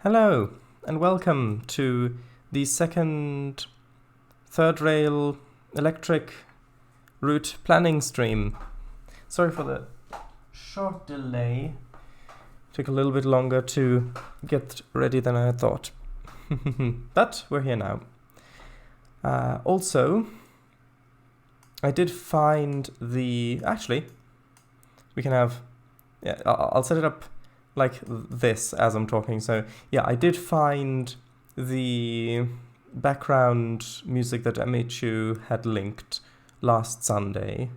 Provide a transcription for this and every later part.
Hello and welcome to the second third rail electric route planning stream. Sorry for the short delay. Took a little bit longer to get ready than I had thought. But we're here now. Also, I did find actually, we can have... Yeah, I'll set it up like this as I'm talking. So yeah, I did find the background music that MHU had linked last Sunday.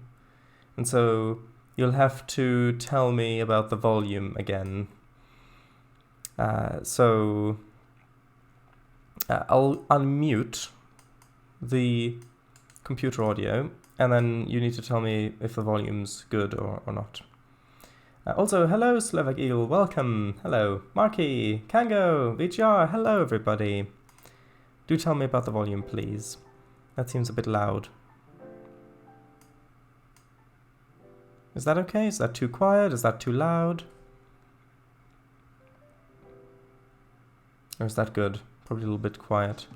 And so you'll have to tell me about the volume again. So I'll unmute the computer audio and then you need to tell me if the volume's good or not. Also, hello Slovak Eagle, welcome, hello, Marky, Kango, VGR, hello everybody. Do tell me about the volume, please. That seems a bit loud. Is that okay? Is that too quiet? Is that too loud? Or is that good? Probably a little bit quiet.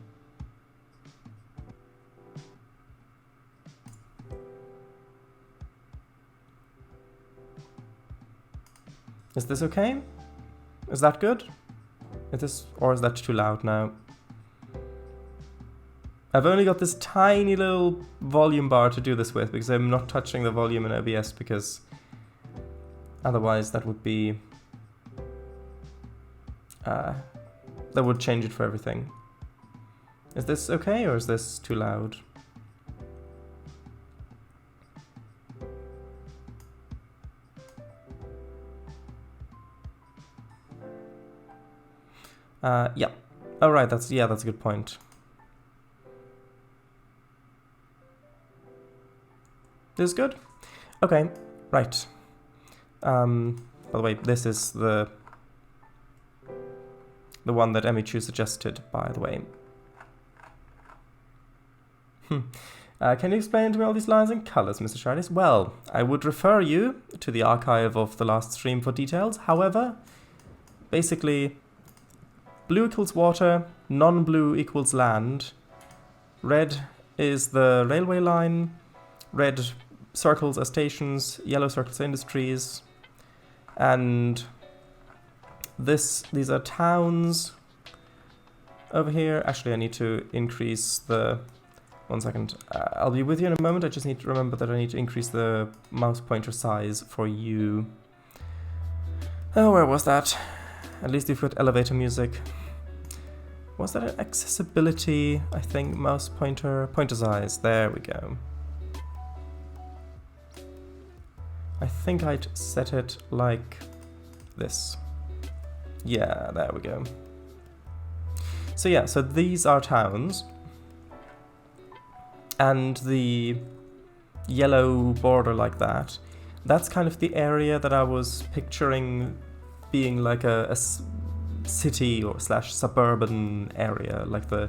Is this okay? Is that good? Or is that too loud now? I've only got this tiny little volume bar to do this with because I'm not touching the volume in OBS because otherwise that would be... that would change it for everything. Is this okay or is this too loud? Yeah. Oh, right, that's a good point. This is good? Okay, right. By the way, this is the one that MHU suggested, by the way. Can you explain to me all these lines and colors, Mr. Shardis? Well, I would refer you to the archive of the last stream for details. However, basically... blue equals water, non-blue equals land. Red is the railway line. Red circles are stations, yellow circles are industries. And these are towns over here. Actually, I need to increase the... One second. I'll be with you in a moment. I just need to remember that I need to increase the mouse pointer size for you. Oh, where was that? At least you've got elevator music. Was that an accessibility, I think, mouse pointer size? There we go. I think I'd set it like this. Yeah, there we go. So yeah, so these are towns. And the yellow border like that, that's kind of the area that I was picturing being like a city or / suburban area, like the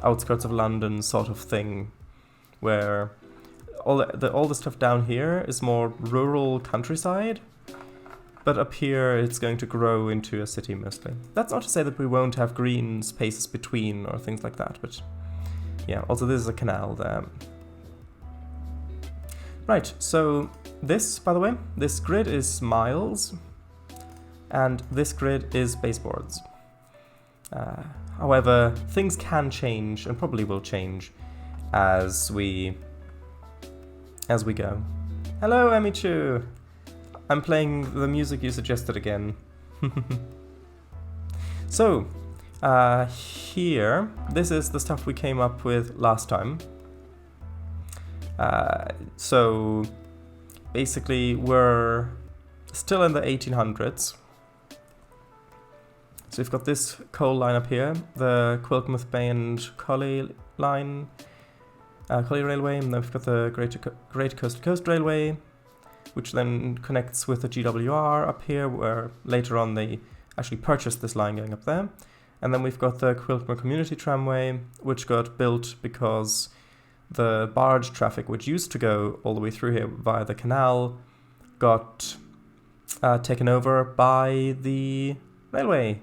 outskirts of London sort of thing, where all the stuff down here is more rural countryside, but up here it's going to grow into a city mostly. That's not to say that we won't have green spaces between or things like that, but yeah, also this is a canal there. Right, so this, by the way, this grid is miles, and this grid is baseboards. However, things can change and probably will change as we go. Hello, Emichu! I'm playing the music you suggested again. So, here, this is the stuff we came up with last time. So, basically, we're still in the 1800s. So we've got this coal line up here, the Quilkmouth Bay and Collie line, Collie Railway, and then we've got the Great Coast to Coast Railway, which then connects with the GWR up here, where later on they actually purchased this line going up there. And then we've got the Quilkmore Community Tramway, which got built because the barge traffic, which used to go all the way through here via the canal, got taken over by the railway.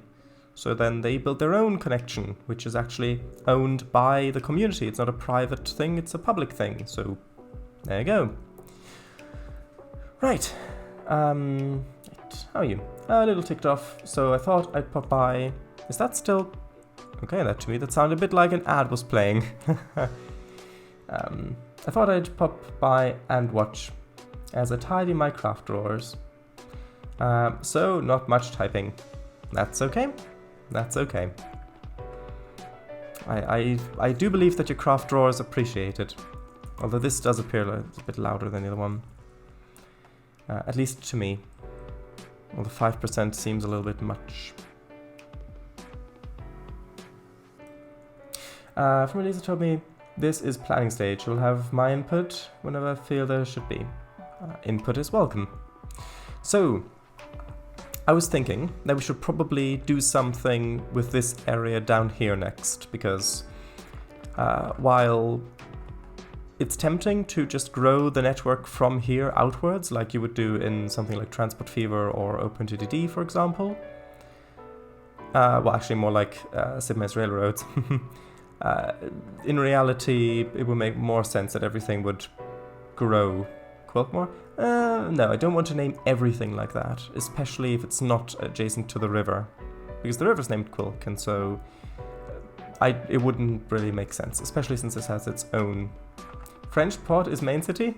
So then they built their own connection, which is actually owned by the community. It's not a private thing, it's a public thing. So there you go. Right. How are you? A little ticked off, so I thought I'd pop by. Is that still... Okay, that to me, that sounded a bit like an ad was playing. I thought I'd pop by and watch as I tidy my craft drawers. So, not much typing. That's okay. That's okay. I do believe that your craft drawers appreciate it. Although this does appear like it's a bit louder than the other one. At least to me. Well, the 5% seems a little bit much. From Elisa told me, this is planning stage. You'll have my input whenever I feel there should be. Input is welcome. So, I was thinking that we should probably do something with this area down here next, because while it's tempting to just grow the network from here outwards, like you would do in something like Transport Fever or OpenTDD, for example. Well, actually more like Sid-Meier's Railroads. In reality, it would make more sense that everything would grow. Quiltmore? No, I don't want to name everything like that, especially if it's not adjacent to the river. Because the river's named Quilk, and so it wouldn't really make sense, especially since this has its own... Frenchport is main city?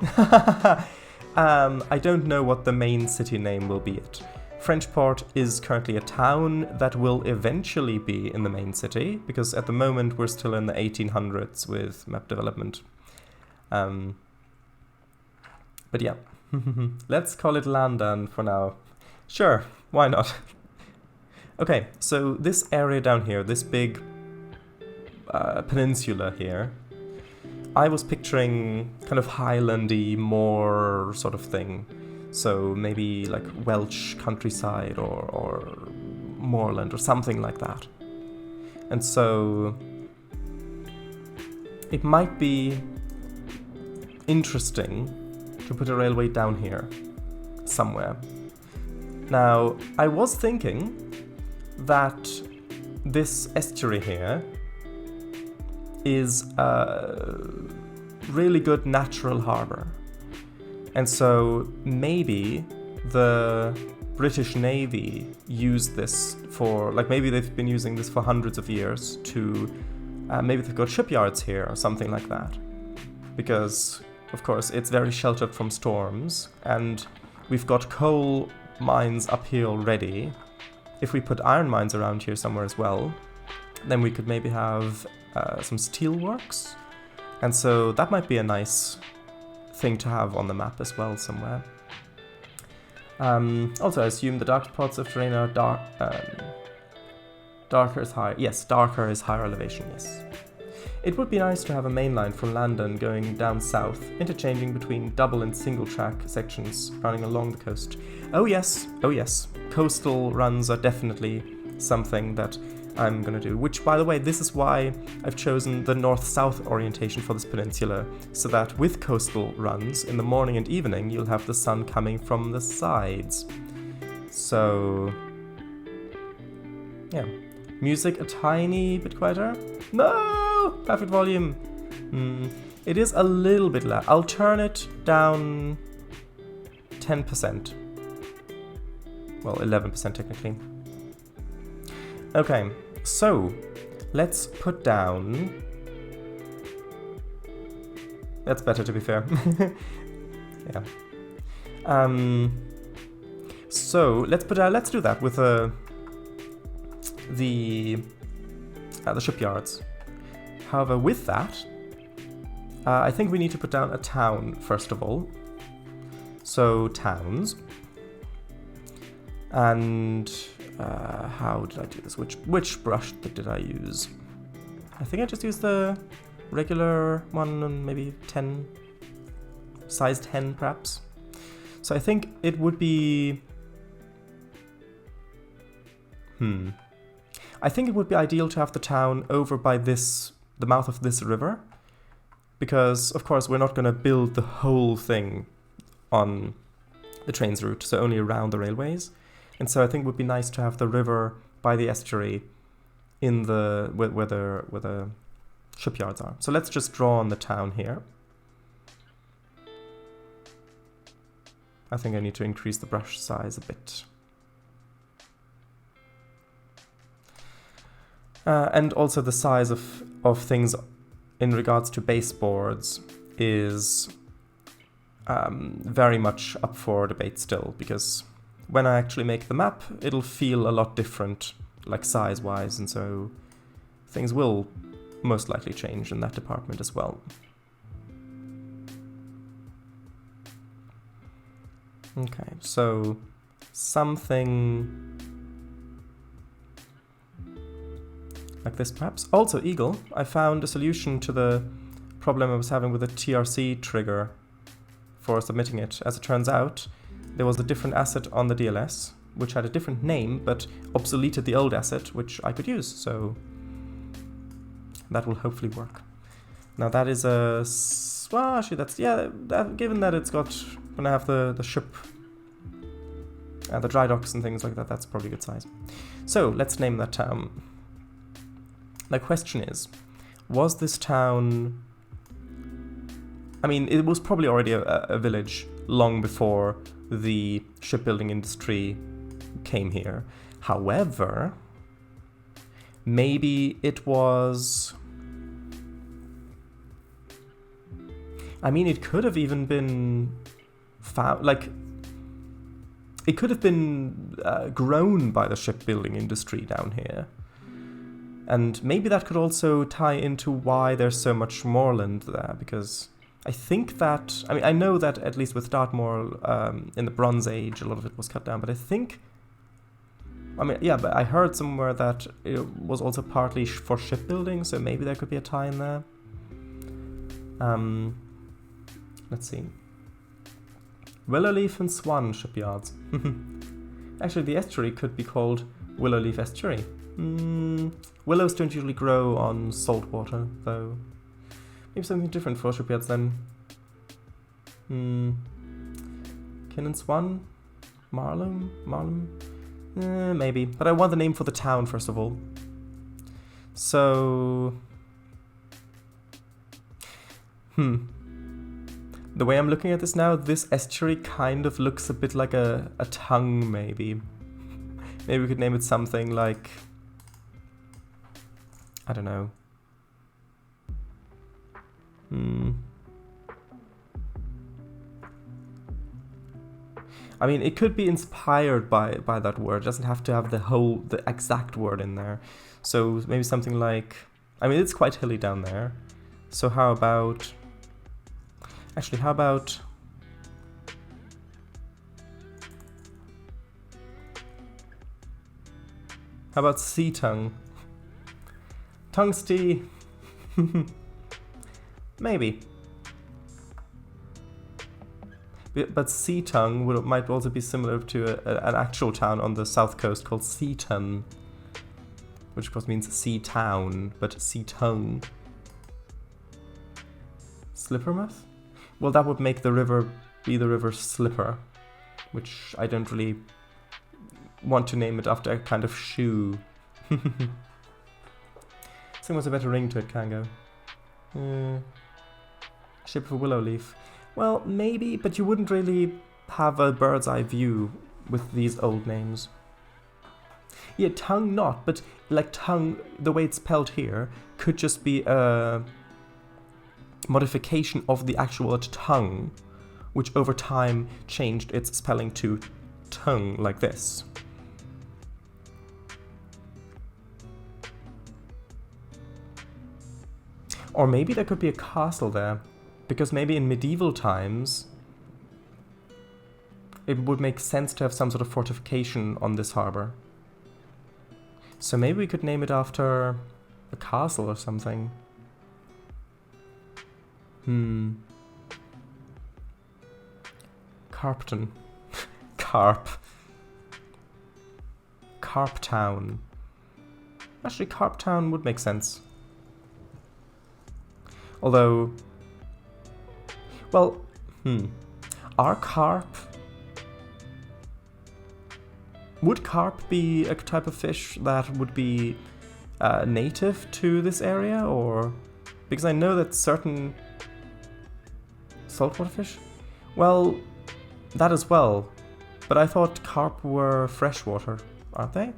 I don't know what the main city name will be yet. Frenchport is currently a town that will eventually be in the main city, because at the moment we're still in the 1800s with map development. But yeah, let's call it Landan for now. Sure, why not? Okay, so this area down here, this big peninsula here, I was picturing kind of highlandy, moor sort of thing. So maybe like Welsh countryside or moorland or something like that. And so it might be interesting to put a railway down here somewhere. Now, I was thinking that this estuary here is a really good natural harbour. And so maybe the British Navy used this for, like maybe they've been using this for hundreds of years to, maybe they've got shipyards here or something like that. Because, of course, it's very sheltered from storms, and we've got coal mines up here already. If we put iron mines around here somewhere as well, then we could maybe have some steel works. And so that might be a nice thing to have on the map as well somewhere. Also, I assume the dark spots of terrain are darker is higher. Yes, darker is higher elevation, yes. It would be nice to have a main line from London going down south, interchanging between double and single track sections running along the coast. Oh yes, coastal runs are definitely something that I'm gonna do, which, by the way, this is why I've chosen the north-south orientation for this peninsula, so that with coastal runs, in the morning and evening, you'll have the sun coming from the sides. So, yeah. Music a tiny bit quieter? No! Perfect volume! It is a little bit loud. I'll turn it down 10%. Well, 11% technically. Okay, so let's put down... That's better, to be fair. Yeah. So let's do that with the shipyards. However, with that, I think we need to put down a town first of all. So towns, and how did I do this? Which brush did I use? I think I just used the regular one, and maybe 10, size 10 perhaps. So I think it would be, I think it would be ideal to have the town over by the mouth of this river, because of course we're not going to build the whole thing on the Trainz route, so only around the railways. And so I think it would be nice to have the river by the estuary in the where the shipyards are. So let's just draw on the town here. I think I need to increase the brush size a bit. And also the size of things in regards to baseboards is very much up for debate still, because when I actually make the map, it'll feel a lot different, like size-wise, and so things will most likely change in that department as well. Okay, so something like this perhaps. Also, Eagle, I found a solution to the problem I was having with the TRC trigger for submitting it. As it turns out, there was a different asset on the DLS, which had a different name, but obsoleted the old asset, which I could use, so that will hopefully work. Now that is a... well, actually that's... yeah, given that it's gonna have the ship and the dry docks and things like that, that's probably a good size. So, let's name that town. The question is, was this town... I mean, it was probably already a village long before the shipbuilding industry came here. However, maybe it was... I mean, it could have even been found, like, it could have been grown by the shipbuilding industry down here. And maybe that could also tie into why there's so much moorland there, because I think that, I mean, I know that at least with Dartmoor in the Bronze Age, a lot of it was cut down, but I think, I mean, yeah, but I heard somewhere that it was also partly for shipbuilding, so maybe there could be a tie in there. Let's see. Willowleaf and Swan shipyards. Actually, the estuary could be called Willowleaf Estuary. Willows don't usually grow on salt water, though. Maybe something different for shipyards then. Kin and Swan? Marlem? Maybe. But I want the name for the town, first of all. So... The way I'm looking at this now, this estuary kind of looks a bit like a tongue, maybe. Maybe we could name it something like... I don't know. I mean, it could be inspired by that word. It doesn't have to have the exact word in there. So maybe something like... I mean, it's quite hilly down there. So how about... Actually, how about... How about sea tongue? Tungsty. Maybe. But Sea Tongue might also be similar to an actual town on the south coast called Seaton, which of course means sea town, but Sea Tongue. Slippermouth? Well, that would make the river be the River Slipper, which I don't really want to name it after a kind of shoe. Something with a better ring to it, Kango. Ship of Willowleaf. Well, maybe, but you wouldn't really have a bird's eye view with these old names. Yeah, tongue not, but like tongue, the way it's spelled here, could just be a modification of the actual word tongue, which over time changed its spelling to tongue, like this. Or maybe there could be a castle there, because maybe in medieval times it would make sense to have some sort of fortification on this harbor. So maybe we could name it after a castle or something. Carpton. Carp. Carp Town. Actually, Carp Town would make sense. Although, well, are carp... Would carp be a type of fish that would be native to this area, or because I know that certain saltwater fish, well, that as well, but I thought carp were freshwater, aren't they?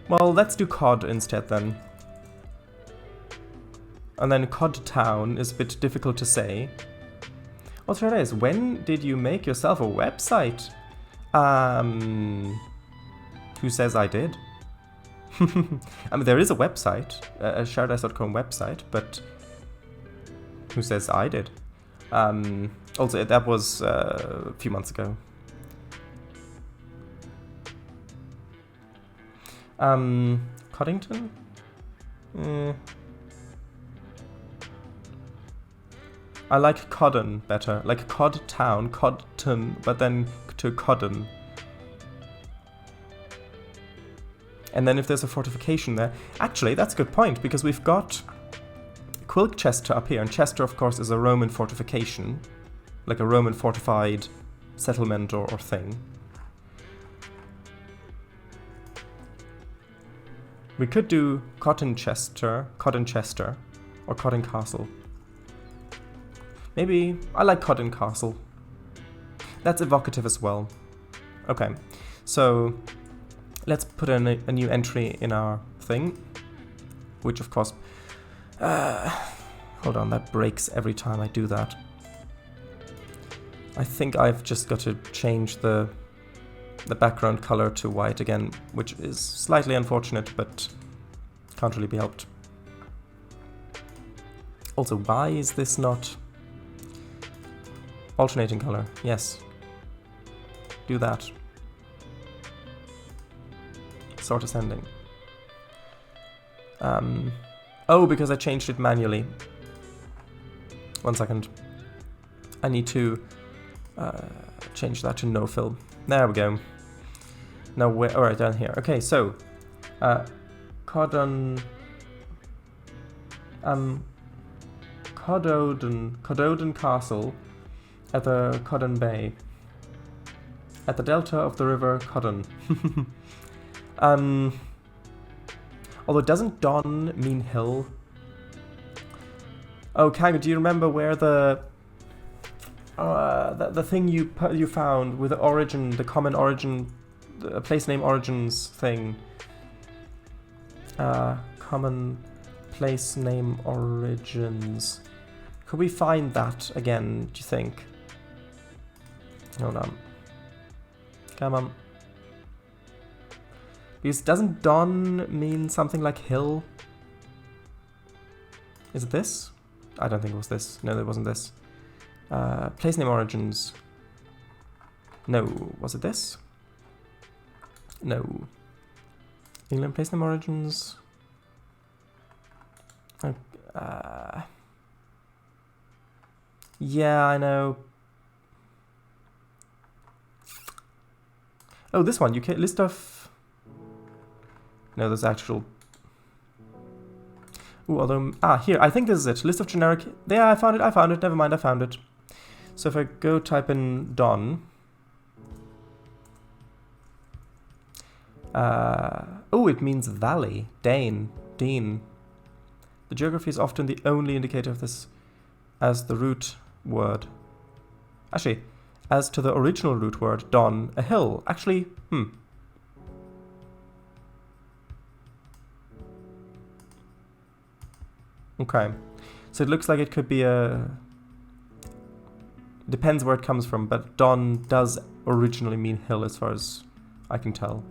Well, let's do cod instead then. And then Cod Town is a bit difficult to say. Also, it is. When did you make yourself a website? Who says I did? I mean, there is a website, a shareddice.com website, but who says I did? Also, that was a few months ago. Coddington? I like Codden better, like Cod Town, Codton, but then to Codden. And then if there's a fortification there, actually that's a good point, because we've got Quilk Chester up here, and Chester of course is a Roman fortification, like a Roman fortified settlement or thing. We could do Codden Chester, or Codden Castle. Maybe, I like Codden Castle. That's evocative as well. Okay, so let's put in a new entry in our thing, which of course, hold on, that breaks every time I do that. I think I've just got to change the background color to white again, which is slightly unfortunate, but can't really be helped. Also, why is this not alternating color? Yes. Do that. Sort ascending. Oh, because I changed it manually. 1 second. I need to change that to no fill. There we go. Now we're alright down here. Okay, so Codden Castle at the Codden Bay. At the delta of the river Codden. Although doesn't Don mean hill? Oh, Kanga, do you remember where the thing you found with the origin, the common origin, the place name origins thing? Common place name origins. Could we find that again, do you think? Hold on. Come on. Because doesn't Don mean something like hill? Is it this? I don't think it was this. No, it wasn't this. Place name origins. No, was it this? No. England place name origins. Yeah, I know. Oh, this one. UK list of. No, there's actual. Ooh, although here, I think this is it. List of generic. Yeah, I found it. Never mind, I found it. So if I go type in Don. Oh, it means valley. Dean. The geography is often the only indicator of this as the root word. Actually, as to the original root word, Don, a hill. Actually, Okay. So it looks like it could be a... Depends where it comes from, but Don does originally mean hill as far as I can tell.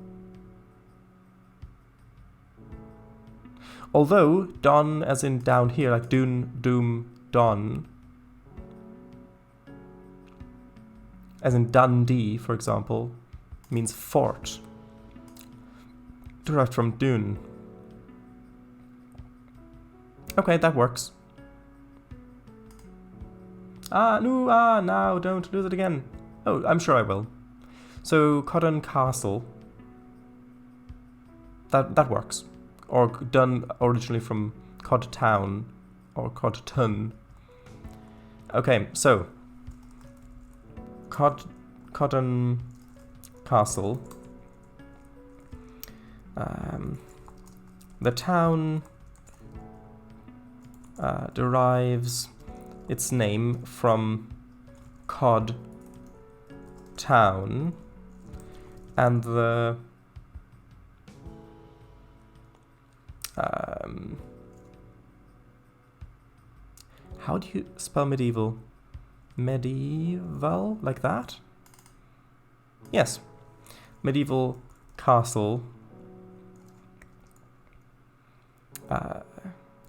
Although, Don as in down here, like Dune, Doom, Don, as in Dundee, for example, means fort, derived from Dune. Okay, that works. No, don't lose it again. Oh, I'm sure I will. So, Codden Castle. That works. Or done originally from Cod Town or Codton. Okay, so Codden Castle. The town derives its name from Cod Town, and the how do you spell medieval? Medieval, like that? Yes. Medieval castle.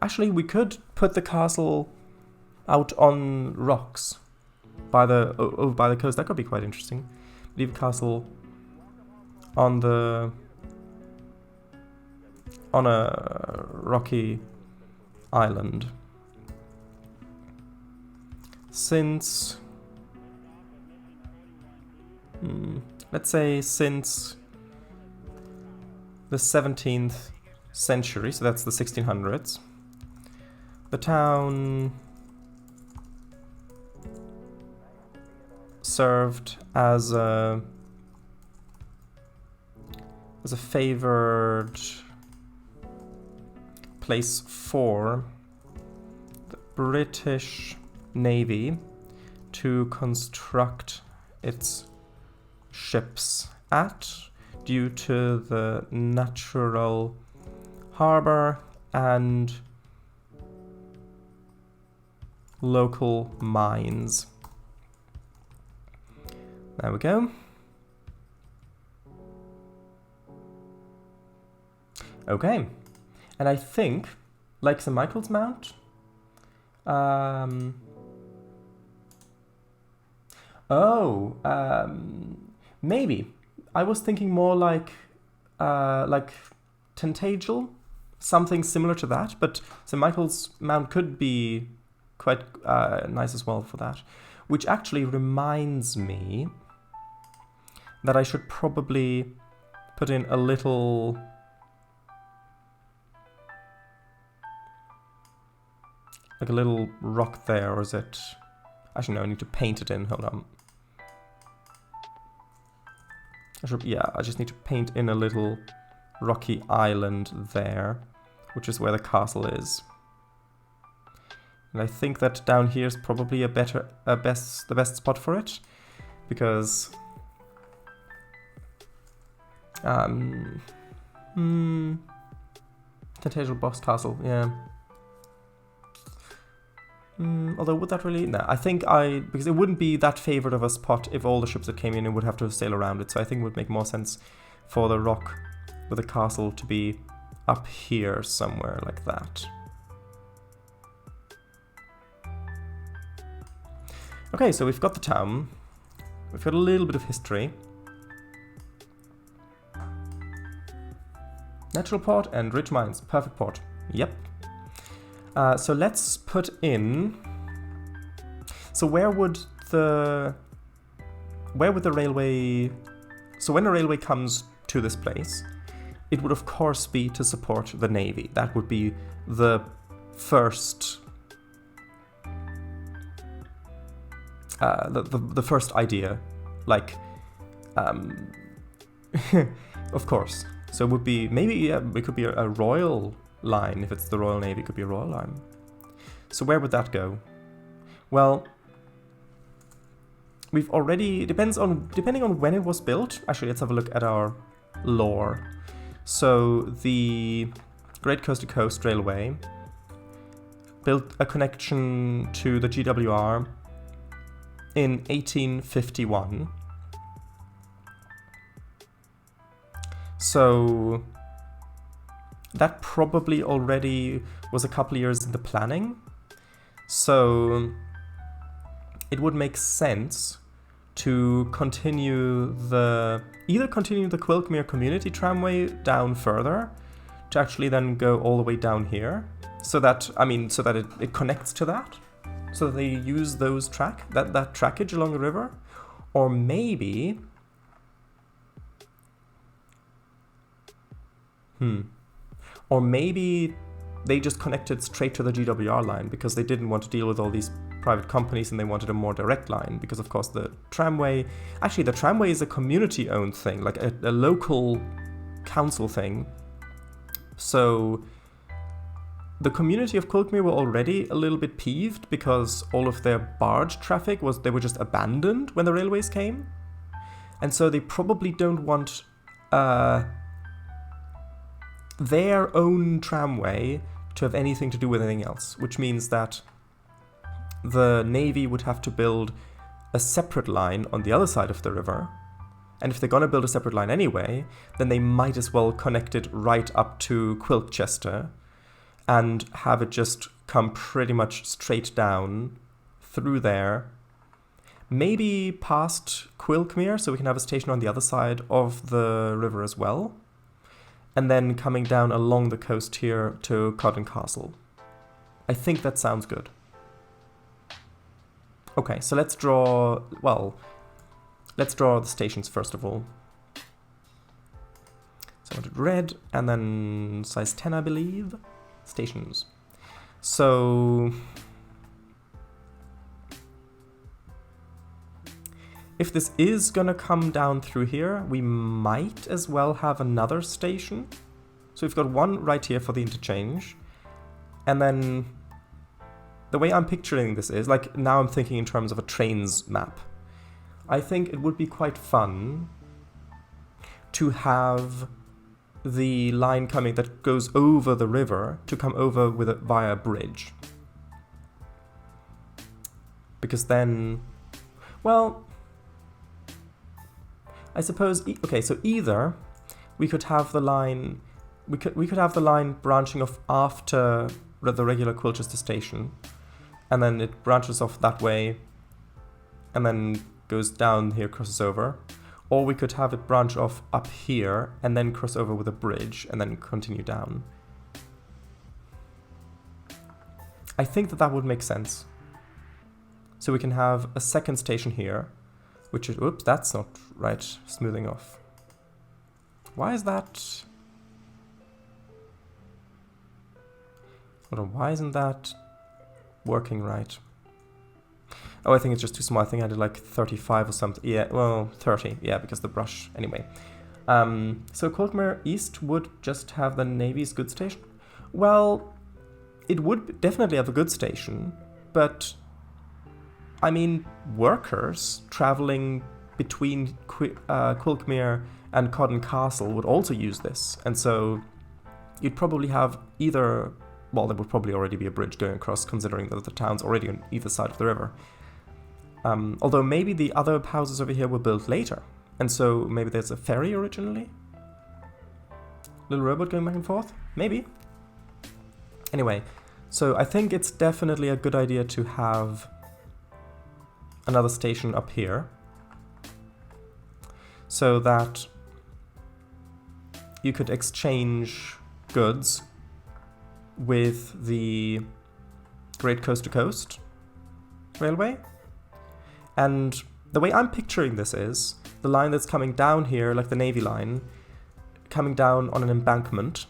Actually, we could put the castle out on rocks by the over by the coast. That could be quite interesting. Medieval castle on a rocky island. Since let's say since the 17th century, so that's the 1600s, the town served as a favored place for the British Navy to construct its ships at, due to the natural harbor and local mines. There we go. Okay, and I think, like St. Michael's Mount, maybe. I was thinking more like Tintagel, something similar to that, but St. Michael's Mount could be quite nice as well for that. Which actually reminds me that I should probably put in a little rock there, or is it? Actually, no, I need to paint it in. Hold on. I just need to paint in a little rocky island there, which is where the castle is. And I think that down here is probably the best spot for it, because Tintagel Box Castle, yeah. Although, would that really? No, I think because it wouldn't be that favored of a spot if all the ships that came in would have to sail around it. So I think it would make more sense for the rock with the castle to be up here somewhere like that. Okay, so we've got the town. We've got a little bit of history. Natural port and rich mines. Perfect port. Yep. So let's put in. So where would the railway? So when a railway comes to this place, it would of course be to support the navy. That would be the first. The first idea, like, of course. So it would be maybe it could be a royal line. If it's the Royal Navy, it could be a royal line. So where would that go? Well, we've already depending on when it was built. Actually, let's have a look at our lore. So the Great Coast to Coast Railway built a connection to the GWR in 1851. So that probably already was a couple of years in the planning. So it would make sense to continue the Quilkmere Community Tramway down further, to actually then go all the way down here, so that it connects to that, so that they use those that trackage along the river, or maybe or maybe they just connected straight to the GWR line because they didn't want to deal with all these private companies and they wanted a more direct line, because of course the tramway is a community-owned thing, like a local council thing. So the community of Quilkmere were already a little bit peeved because all of their barge traffic they were just abandoned when the railways came. And so they probably don't want their own tramway to have anything to do with anything else, which means that the Navy would have to build a separate line on the other side of the river. And if they're going to build a separate line anyway, then they might as well connect it right up to Quilchester and have it just come pretty much straight down through there. Maybe past Quilkmere, so we can have a station on the other side of the river as well. And then coming down along the coast here to Codden Castle. I think that sounds good. Okay, so let's draw the stations first of all. So I wanted red, and then size 10, I believe. Stations. So if this is gonna come down through here, we might as well have another station. So we've got one right here for the interchange. And then the way I'm picturing this is, like, now I'm thinking in terms of a Trainz map. I think it would be quite fun to have the line coming that goes over the river to come over via a bridge. Because then, well, I suppose, okay, so either we could have the line, we could have the line branching off after the regular Quilchester station, and then it branches off that way, and then goes down here, crosses over. Or we could have it branch off up here, and then cross over with a bridge, and then continue down. I think that would make sense. So we can have a second station here, which is, oops, that's not right, smoothing off. Why is that? Hold on, why isn't that working right? Oh, I think it's just too small. I think I did like 35 or something. Yeah, well, 30. Yeah, because the brush. Anyway. So Quilkmere East would just have the Navy's goods station? Well, it would definitely have a goods station, but I mean, workers traveling between Quilkmere and Codden Castle would also use this. And so you'd probably have either, well, there would probably already be a bridge going across, considering that the town's already on either side of the river. Although maybe the other houses over here were built later. And so maybe there's a ferry originally? Little rowboat going back and forth? Maybe. Anyway, so I think it's definitely a good idea to have another station up here, so that you could exchange goods with the Great Coast to Coast Railway. And the way I'm picturing this is the line that's coming down here, like the Navy line, coming down on an embankment,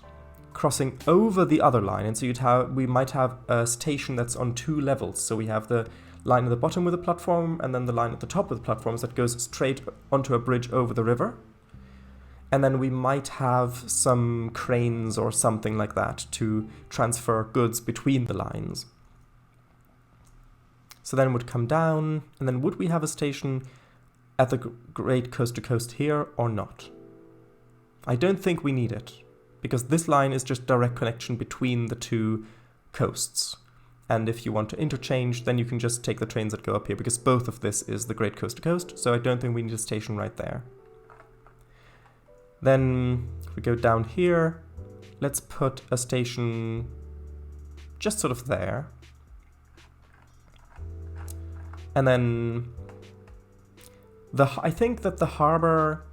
crossing over the other line. And so we might have a station that's on two levels. So we have the line at the bottom with the platform, and then the line at the top with the platforms that goes straight onto a bridge over the river. And then we might have some cranes or something like that to transfer goods between the lines. So then it would come down, and then would we have a station at the Great Coast to Coast here or not? I don't think we need it, because this line is just direct connection between the two coasts. And if you want to interchange, then you can just take the trains that go up here, because both of this is the Great Coast to Coast, so I don't think we need a station right there. Then, if we go down here, let's put a station just sort of there. And then, I think that the harbor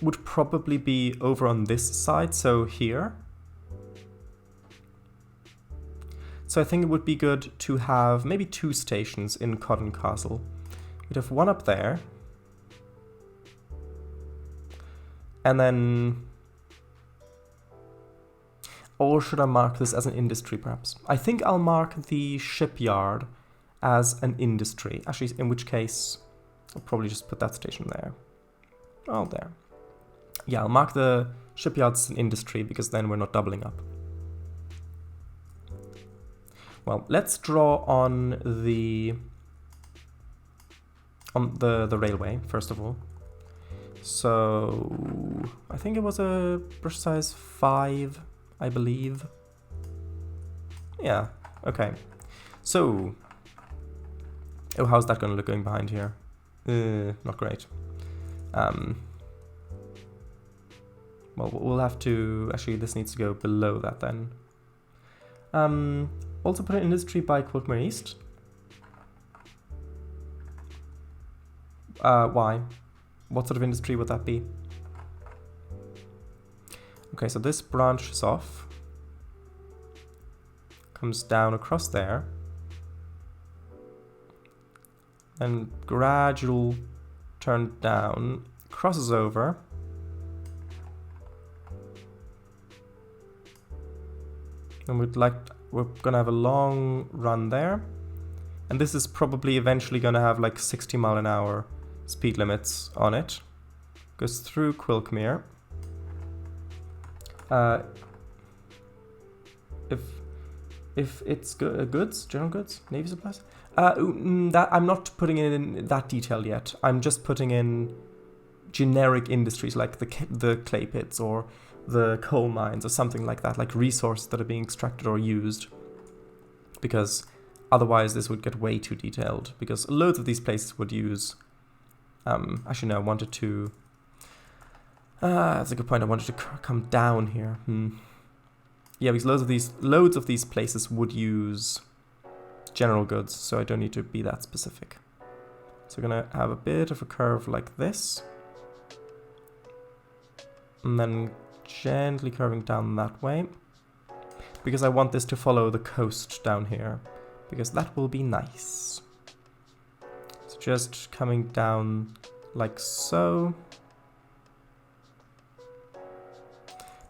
would probably be over on this side, so here. So I think it would be good to have maybe two stations in Codden Castle. We'd have one up there. And then, or should I mark this as an industry perhaps? I think I'll mark the shipyard as an industry. Actually, in which case, I'll probably just put that station there. Oh, there. Yeah, I'll mark the shipyards as an industry because then we're not doubling up. Well, let's draw on the railway first of all. So I think it was a brush size 5, I believe. Yeah, okay. So, oh, how's that gonna look going behind here? Not great. Well, we'll have to, actually this needs to go below that then. Also put an industry by Quiltmere East. Why? What sort of industry would that be? Okay, so this branches off. Comes down across there. And gradual turn down. Crosses over. And we're gonna have a long run there. And this is probably eventually gonna have like 60 mile an hour speed limits on it. Goes through Quiltmere. If it's goods, general goods, navy supplies, that I'm not putting in that detail yet. I'm just putting in generic industries like the clay pits or the coal mines or something like that, like resources that are being extracted or used. Because otherwise this would get way too detailed. Because loads of these places would use. Actually, no, I wanted to. That's a good point. I wanted to come down here. Yeah, because loads of these places would use general goods, so I don't need to be that specific. So we're gonna have a bit of a curve like this, and then gently curving down that way, because I want this to follow the coast down here, because that will be nice. So just coming down like so,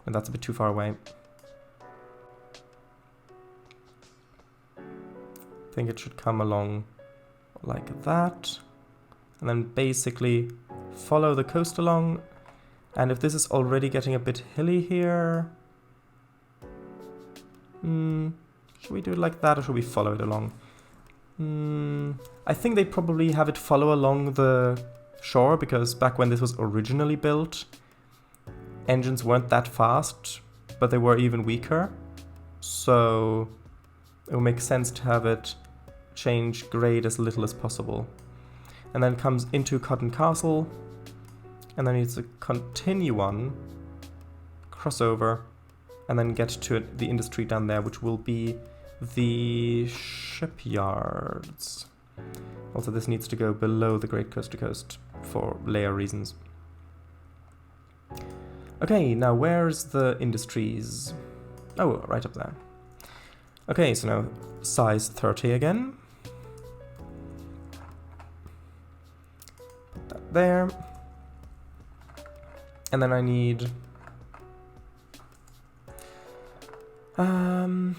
and that's a bit too far away. I think it should come along like that, and then basically follow the coast along. And if this is already getting a bit hilly here, should we do it like that or should we follow it along? I think they probably have it follow along the shore, because back when this was originally built, engines weren't that fast, but they were even weaker. So it will make sense to have it change grade as little as possible. And then comes into Cotton Castle, and then needs to continue on, cross over, and then get to the industry down there, which will be the shipyards. Also, this needs to go below the Great Coast to Coast for layer reasons. Okay, now where's the industries? Oh, right up there. Okay, so now size 30 again. Put that there. And then I need... I'll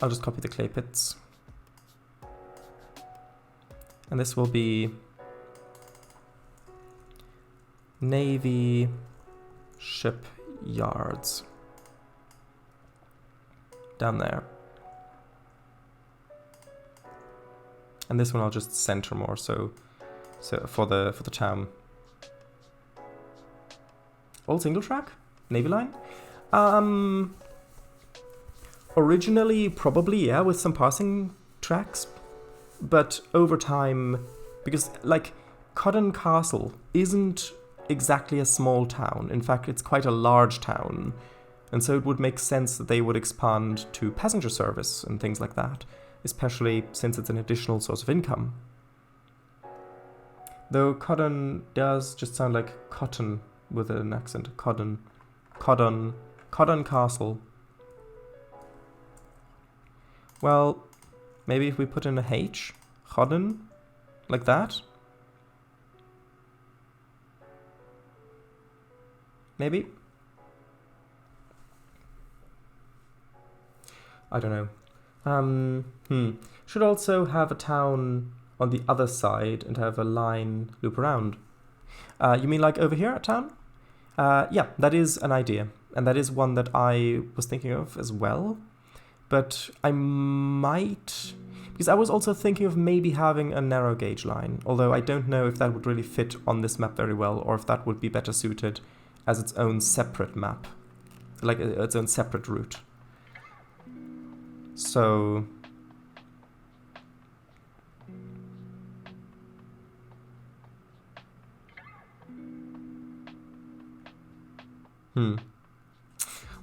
just copy the clay pits. And this will be Navy shipyards down there. And this one I'll just center more, so for the town. All single track? Navy line? Originally, probably, yeah, with some passing tracks. But over time, because, like, Cotton Castle isn't exactly a small town. In fact, it's quite a large town. And so it would make sense that they would expand to passenger service and things like that, especially since it's an additional source of income. Though Cotton does just sound like cotton with an accent. Cotton Castle. Well, maybe if we put in a H, Cotton, like that. Maybe. I don't know. Should also have a town on the other side and have a line loop around. You mean like over here at town? Yeah, that is an idea. And that is one that I was thinking of as well. But I might... Because I was also thinking of maybe having a narrow gauge line. Although I don't know if that would really fit on this map very well, or if that would be better suited as its own separate map. Like its own separate route. So...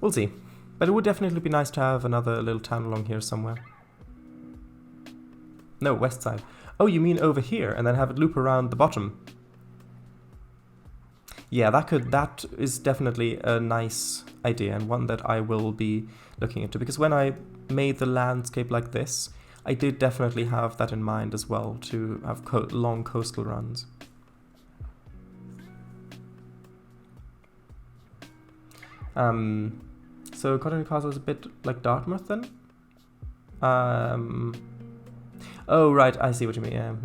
We'll see. But it would definitely be nice to have another little town along here somewhere. No, west side. Oh, you mean over here, and then have it loop around the bottom? Yeah, that is definitely a nice idea, and one that I will be looking into, because when I made the landscape like this, I did definitely have that in mind as well, to have long coastal runs. So Cotton Castle is a bit like Dartmouth then? Oh, right, I see what you mean, yeah.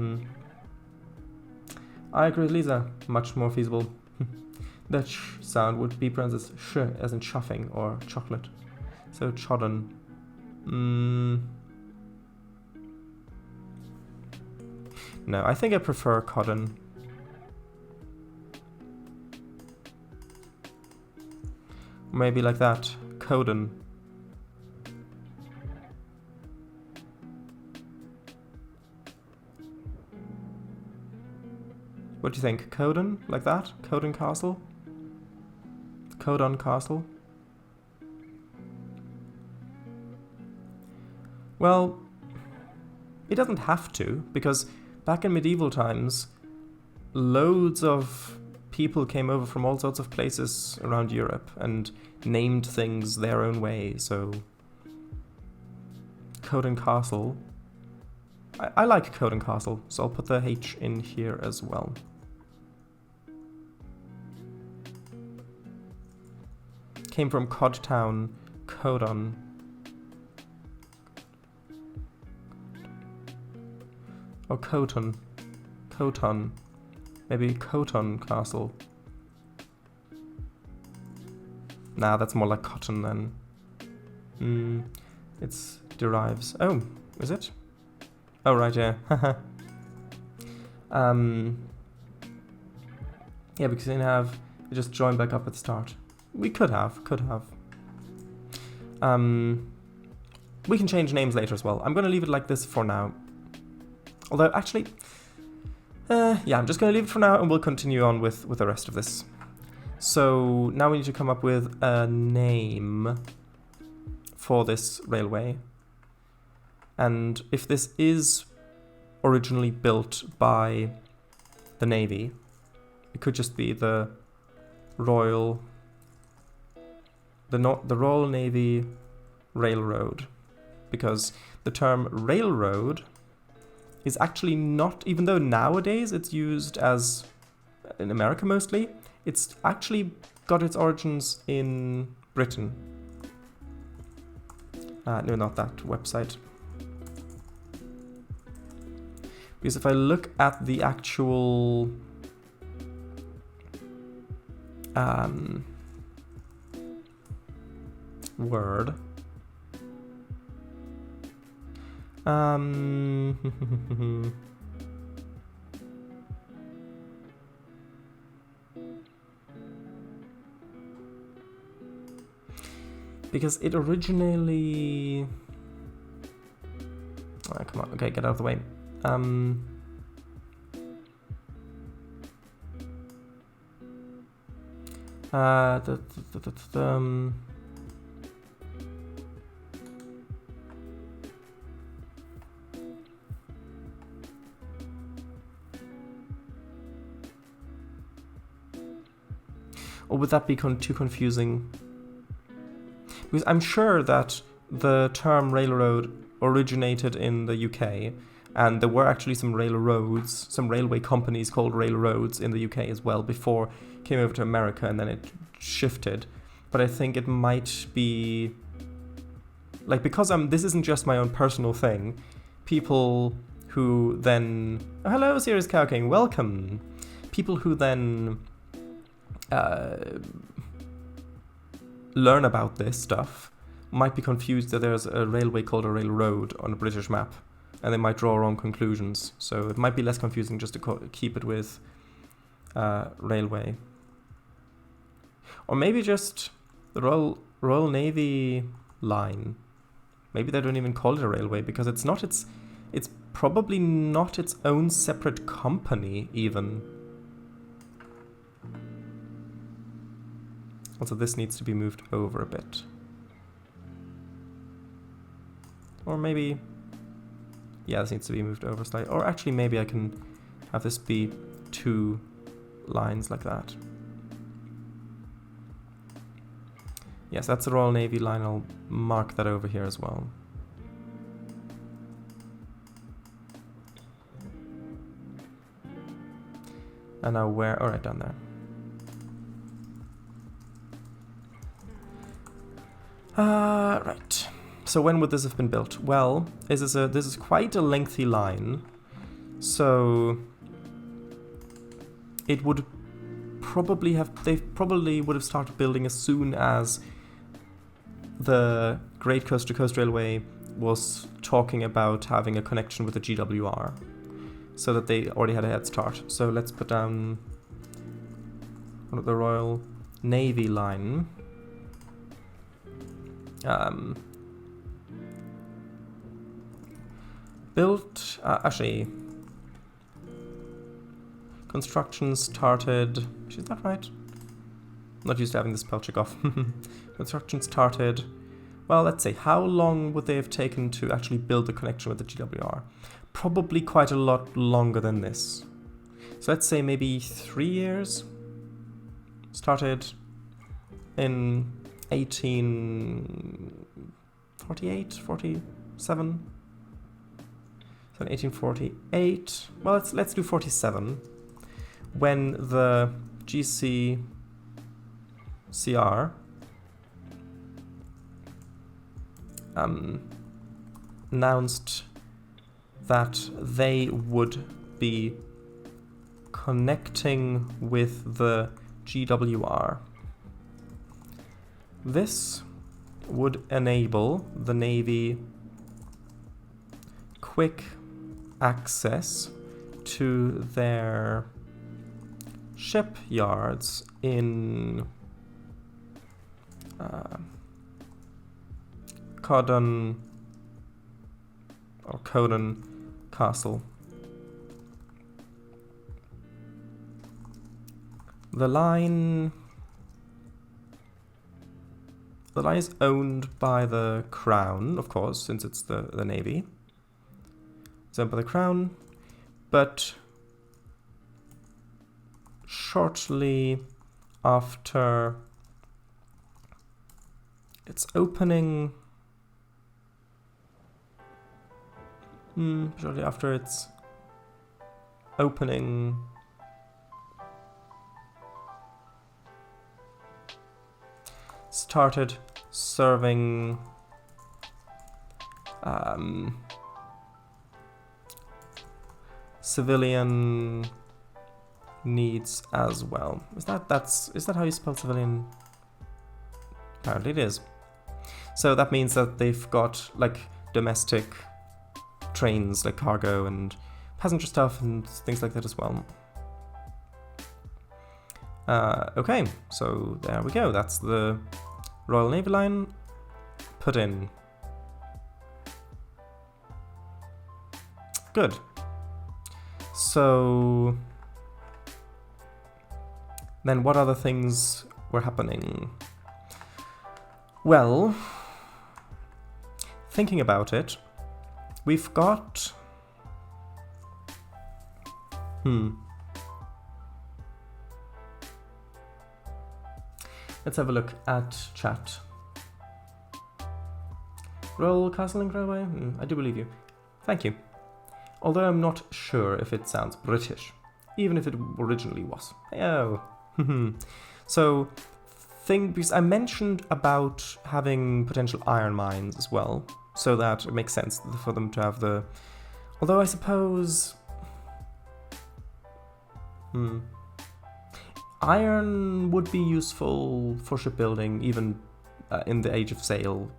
I agree with Lisa, much more feasible. The ch sound would be pronounced as sh, as in chuffing or chocolate. So chodden. No, I think I prefer cotton. Maybe like that. Coden. What do you think? Coden? Like that? Coden Castle? Codon Castle? Well, it doesn't have to, because back in medieval times, loads of people came over from all sorts of places around Europe and named things their own way, so... Coden Castle. I like Coden Castle, so I'll put the H in here as well. Came from Codtown, Codon. Or Coton. Coton. Maybe Coton Castle. Nah, that's more like cotton then. It's derives. Oh, is it? Oh, right, yeah. Yeah, because you have it just join back up at the start. We could have. We can change names later as well. I'm going to leave it like this for now. Although, actually, yeah, I'm just going to leave it for now and we'll continue on with the rest of this. So, now we need to come up with a name for this railway. And if this is originally built by the Navy, it could just be the Royal Navy Railroad, because the term railroad is actually not, even though nowadays it's used as, in America mostly, it's actually got its origins in Britain. No, not that website. Because if I look at the actual word, because it originally... Oh, come on, okay, get out of the way. Or would that be too confusing? Because I'm sure that the term railroad originated in the UK, and there were actually some railroads, some railway companies called railroads in the UK as well before it came over to America, and then it shifted. But I think it might be... Like, because this isn't just my own personal thing, people who then... Oh, hello, Serious Cow King, welcome! People who then learn about this stuff might be confused that there's a railway called a railroad on a British map, and they might draw wrong conclusions. So it might be less confusing just to keep it with railway. Or maybe just the Royal Navy line. Maybe they don't even call it a railway because it's probably not its own separate company even. Also, this needs to be moved over a bit. Or maybe... Yeah, this needs to be moved over slightly. Or actually, maybe I can have this be 2 lines like that. Yes, that's the Royal Navy line. I'll mark that over here as well. And now where... Alright, down there. Right. So when would this have been built? Well, this is quite a lengthy line. So it would probably have... They probably would have started building as soon as the Great Coast to Coast Railway was talking about having a connection with the GWR, so that they already had a head start. So let's put down the Royal Navy line. Built, actually, construction started, is that right? Not used to having the spell check off. Construction started, well, let's say, how long would they have taken to actually build the connection with the GWR? Probably quite a lot longer than this. So let's say maybe 3 years. Started in 1848, 47. So in 1848, well, let's do 47, when the GCCR announced that they would be connecting with the GWR. This would enable the Navy quick access to their shipyards in Codon Castle. The line is owned by the Crown, of course, since it's the Navy. It's owned by the Crown, but shortly after its opening, started serving civilian needs as well. Is that how you spell civilian? Apparently it is. So that means that they've got like domestic trains, like cargo and passenger stuff and things like that as well. Okay, so there we go. That's the Royal Navy line put in. Good. So then what other things were happening? Well, thinking about it, we've got... Let's have a look at chat. Royal Castling Railway? I do believe you. Thank you. Although I'm not sure if it sounds British, even if it originally was. Oh. So, because I mentioned about having potential iron mines as well, so that it makes sense for them to have the Although I suppose... Iron would be useful for shipbuilding, even in the Age of Sail,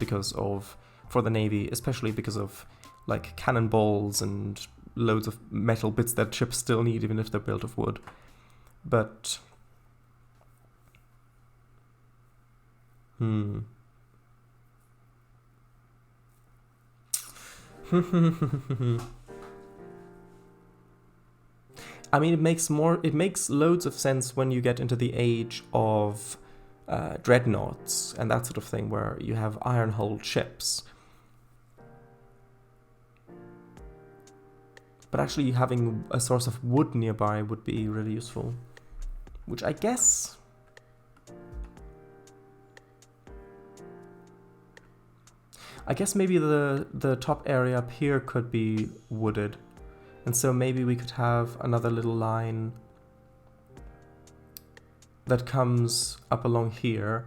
for the Navy, especially because of like cannonballs and loads of metal bits that ships still need, even if they're built of wood. But... I mean, it makes loads of sense when you get into the age of dreadnoughts and that sort of thing, where you have iron-hulled ships. But actually having a source of wood nearby would be really useful. Which I guess... maybe the top area up here could be wooded. And so maybe we could have another little line that comes up along here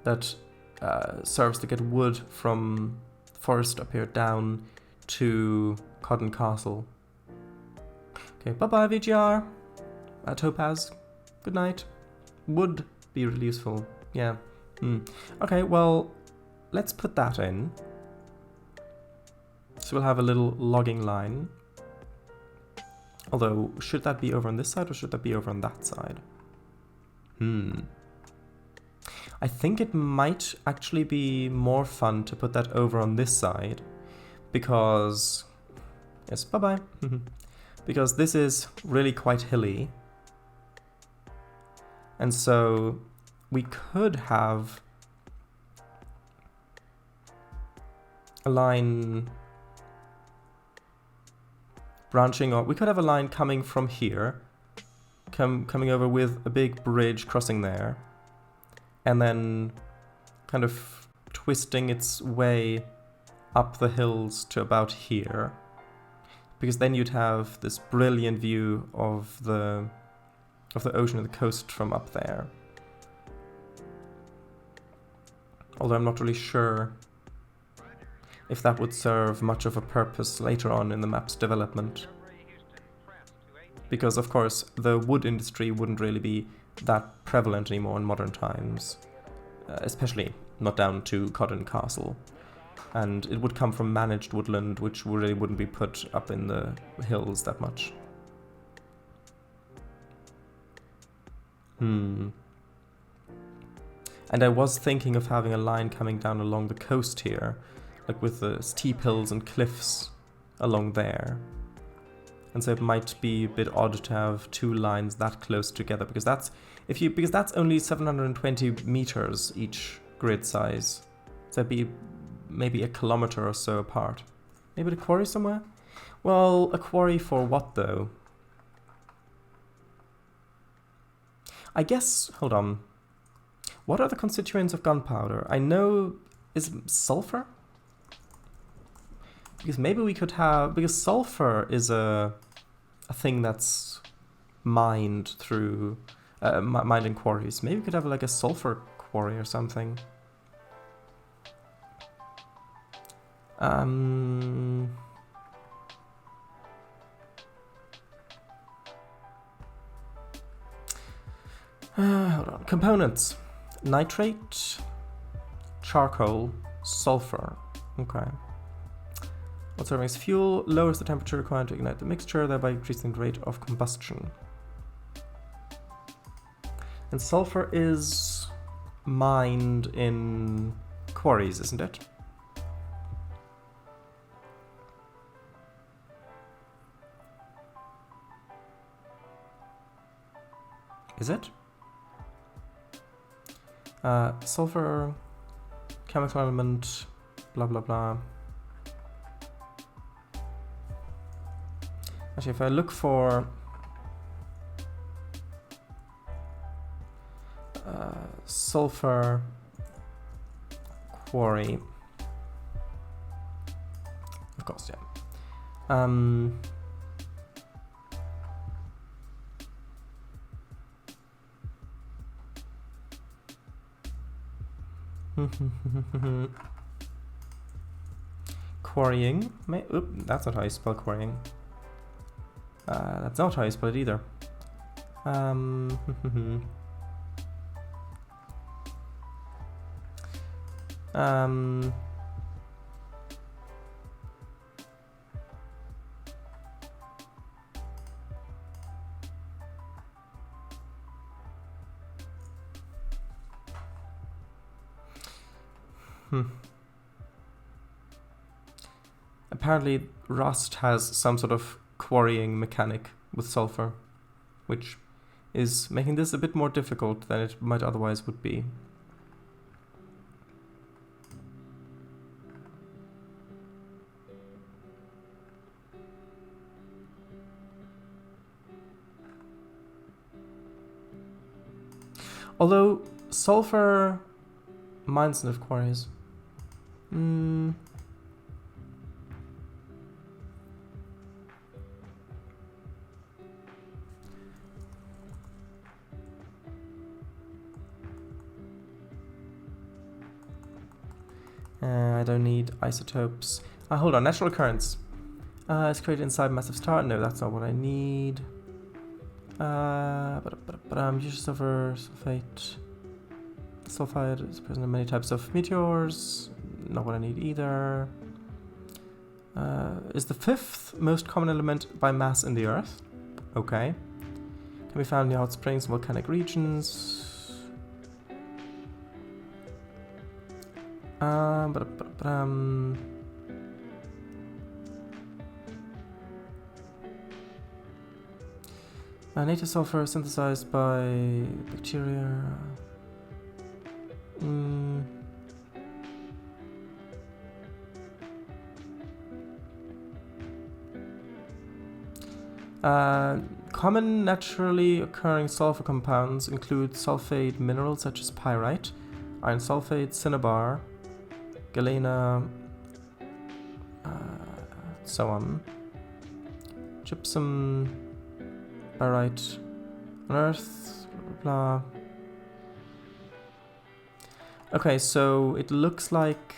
that serves to get wood from the forest up here down to Codden Castle. Okay, bye-bye VGR. Topaz, good night. Would be really useful, yeah. Okay, well, let's put that in. So we'll have a little logging line. Although, should that be over on this side or should that be over on that side? I think it might actually be more fun to put that over on this side because... Yes, bye-bye. Because this is really quite hilly. And so we could have a line branching off. We could have a line coming from here, coming over with a big bridge crossing there, and then kind of twisting its way up the hills to about here, because then you'd have this brilliant view of the ocean and the coast from up there. Although I'm not really sure if that would serve much of a purpose later on in the map's development. Because, of course, the wood industry wouldn't really be that prevalent anymore in modern times. Especially not down to Codden Castle. And it would come from managed woodland, which really wouldn't be put up in the hills that much. And I was thinking of having a line coming down along the coast here, like with the steep hills and cliffs along there. And so it might be a bit odd to have two lines that close together, because that's only 720 meters each grid size. So it'd be maybe a kilometer or so apart. Maybe the quarry somewhere? Well, a quarry for what though? I guess, hold on. What are the constituents of gunpowder? I know, is sulfur? Because maybe we could have, because sulfur is a thing that's mined through, mined in quarries. Maybe we could have like a sulfur quarry or something. Hold on. Components. Nitrate, charcoal, sulfur. Okay. What serving as fuel lowers the temperature required to ignite the mixture, thereby increasing the rate of combustion. And sulfur is mined in quarries, isn't it? Is it? Sulfur, chemical element, blah blah blah. Actually, if I look for sulfur quarry, of course, yeah. quarrying. Oop, that's not how you spell quarrying. That's not how you spell it either. Apparently, rust has some sort of quarrying mechanic with sulfur, which is making this a bit more difficult than it might otherwise would be. Although sulfur mines enough quarries. I don't need isotopes. Hold on, natural occurrence. It's created inside massive star. No, that's not what I need. Usually sulfate. Sulfide is present in many types of meteors. Not what I need either. Is the fifth most common element by mass in the Earth? Okay. Can be found in hot springs and volcanic regions. Native sulfur synthesized by bacteria. Common naturally occurring sulfur compounds include sulfate minerals such as pyrite, iron sulfate, cinnabar, galena, so on. Gypsum, barite on Earth, blah, blah, blah. Okay, so it looks like...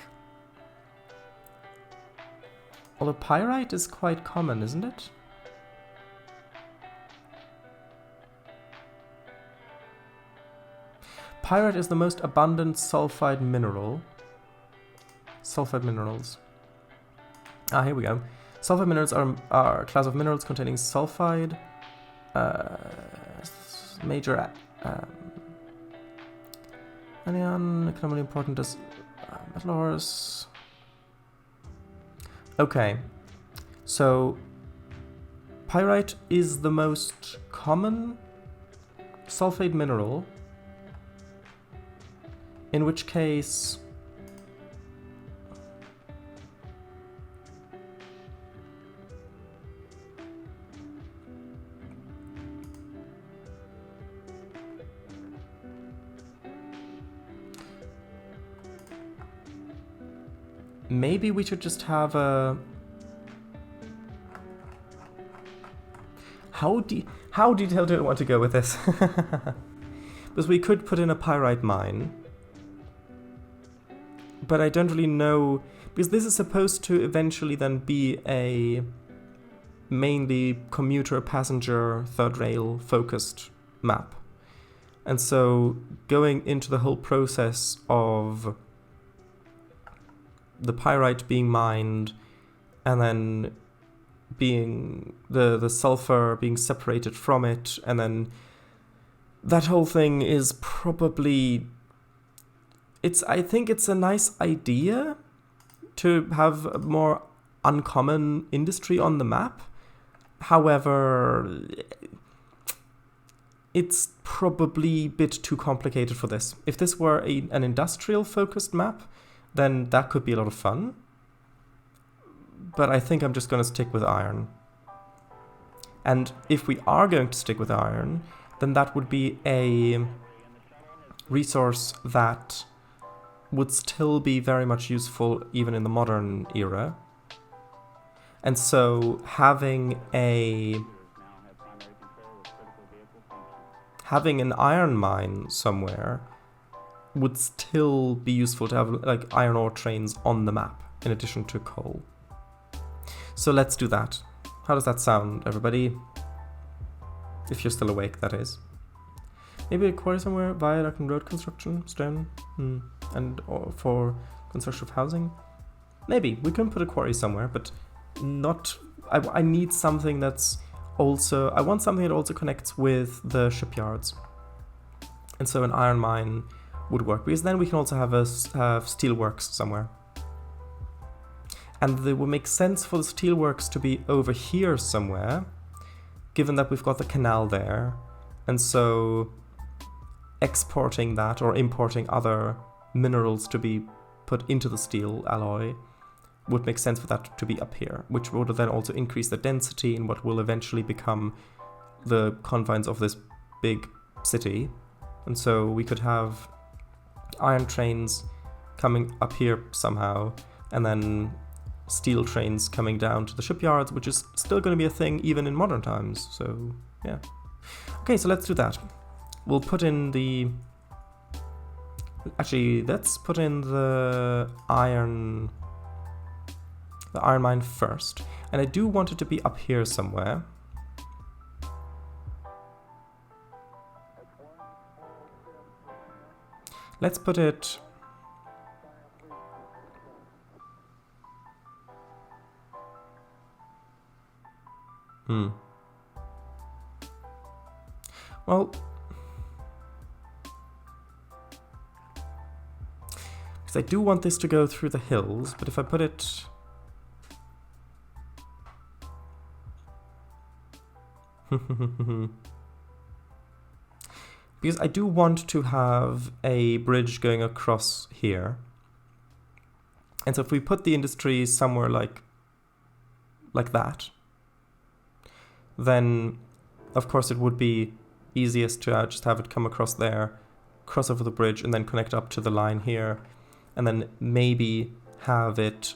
Although pyrite is quite common, isn't it? Pyrite is the most abundant sulfide mineral. Sulfide minerals. Here we go. Sulfide minerals are a class of minerals containing sulfide, major anion, economically important as metal ores. Okay, so pyrite is the most common sulfide mineral, in which case maybe we should just have a... How detailed do I want to go with this? Because we could put in a pyrite mine, but I don't really know, because this is supposed to eventually then be a mainly commuter, passenger, third rail focused map. And so going into the whole process of the pyrite being mined and then being the sulfur being separated from it, and then that whole thing is probably... I think it's a nice idea to have a more uncommon industry on the map. However, it's probably a bit too complicated for this. If this were an industrial focused map, then that could be a lot of fun. But I think I'm just going to stick with iron. And if we are going to stick with iron, then that would be a resource that would still be very much useful even in the modern era. And so having an iron mine somewhere would still be useful to have like iron ore trains on the map in addition to coal. So let's do that. How does that sound, everybody? If you're still awake, that is. Maybe a quarry somewhere, viaduct and road construction, stone, and or for construction of housing. Maybe we can put a quarry somewhere, but not. I need something that's also. I want something that also connects with the shipyards, and so an iron mine would work, because then we can also have steelworks somewhere. And it would make sense for the steelworks to be over here somewhere, given that we've got the canal there, and so exporting that or importing other minerals to be put into the steel alloy would make sense for that to be up here, which would then also increase the density in what will eventually become the confines of this big city. And so we could have iron trains coming up here somehow, and then steel trains coming down to the shipyards, which is still going to be a thing even in modern times. So yeah. Okay, so let's do that. We'll put in the... Actually, let's put in the iron mine first. And I do want it to be up here somewhere. Let's put it... Well, because I do want this to go through the hills, but if I put it... Because I do want to have a bridge going across here. And so if we put the industry somewhere like that, then of course it would be easiest to just have it come across there, cross over the bridge, and then connect up to the line here, and then maybe have it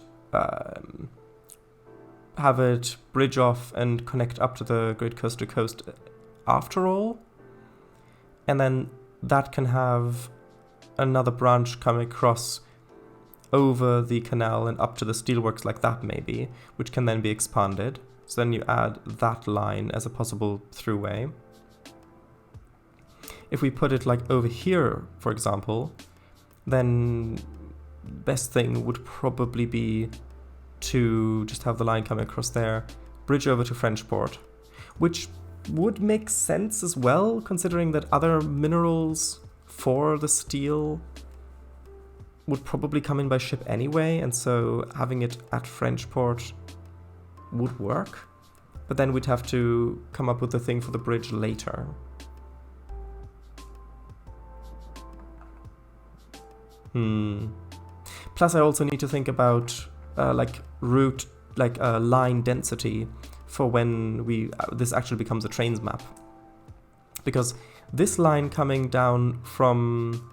bridge off and connect up to the Great Coast to Coast after all, and then that can have another branch coming across over the canal and up to the steelworks like that maybe, which can then be expanded. So then you add that line as a possible throughway. If we put it like over here, for example, then best thing would probably be to just have the line coming across there, bridge over to Frenchport, which would make sense as well, considering that other minerals for the steel would probably come in by ship anyway, and so having it at Frenchport would work, but then we'd have to come up with the thing for the bridge later. Plus I also need to think about line density for when this actually becomes a Trainz map, because this line coming down from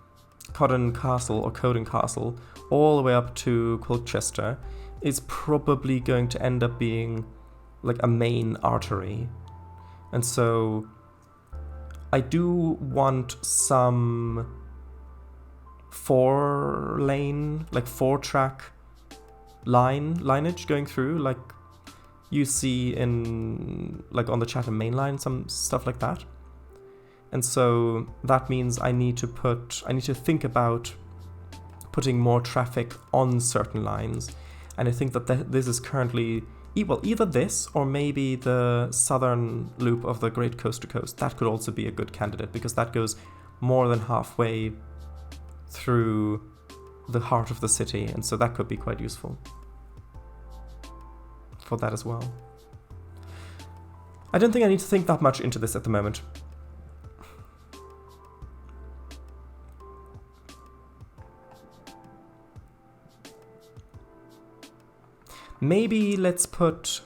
Codden Castle all the way up to Colchester is probably going to end up being like a main artery. And so I do want some 4-track lineage going through, like you see in on the Chatham Main Line, some stuff like that. And so that means I need to think about putting more traffic on certain lines. And I think that this is currently, either this or maybe the southern loop of the Great Coast to Coast. That could also be a good candidate, because that goes more than halfway through the heart of the city. And so that could be quite useful for that as well. I don't think I need to think that much into this at the moment. Maybe let's put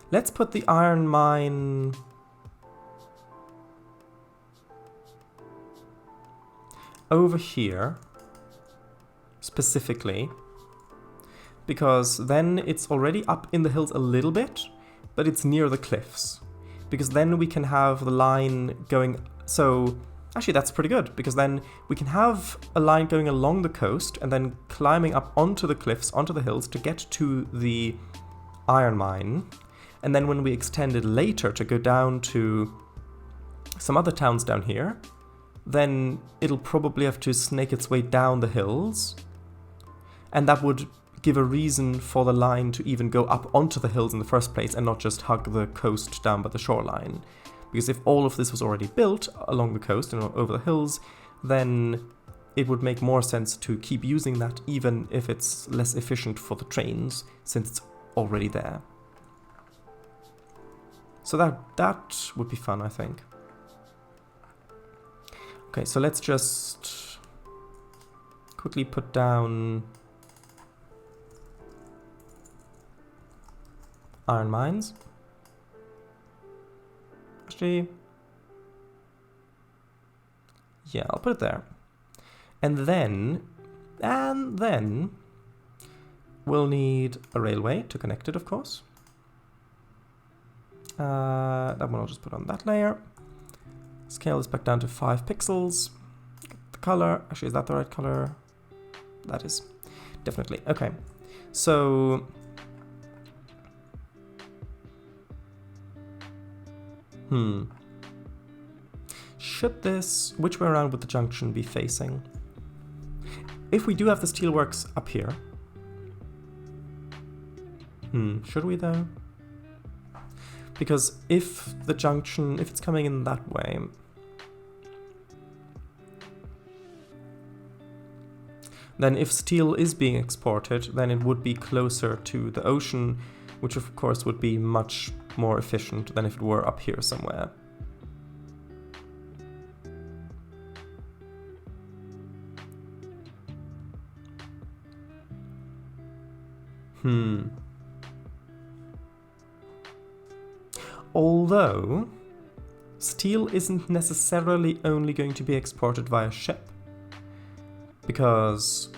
the iron mine over here specifically, because then it's already up in the hills a little bit, but it's near the cliffs, because then we can have the line going. So Actually, that's pretty good, because then we can have a line going along the coast and then climbing up onto the cliffs, onto the hills to get to the iron mine. And then when we extend it later to go down to some other towns down here, then it'll probably have to snake its way down the hills. And that would give a reason for the line to even go up onto the hills in the first place and not just hug the coast down by the shoreline. Because if all of this was already built along the coast and over the hills, then it would make more sense to keep using that even if it's less efficient for the trains, since it's already there. So that would be fun, I think. Okay, so let's just quickly put down iron mines. Actually, yeah, I'll put it there. And then we'll need a railway to connect it, of course. That one I'll just put on that layer. Scale this back down to 5 pixels. The color, actually, is that the right color? That is, definitely. Okay, so should this, which way around would the junction be facing? If we do have the steelworks up here, should we though? Because if the junction, if it's coming in that way, then if steel is being exported, then it would be closer to the ocean, which of course would be much more efficient than if it were up here somewhere. Although, steel isn't necessarily only going to be exported via ship, because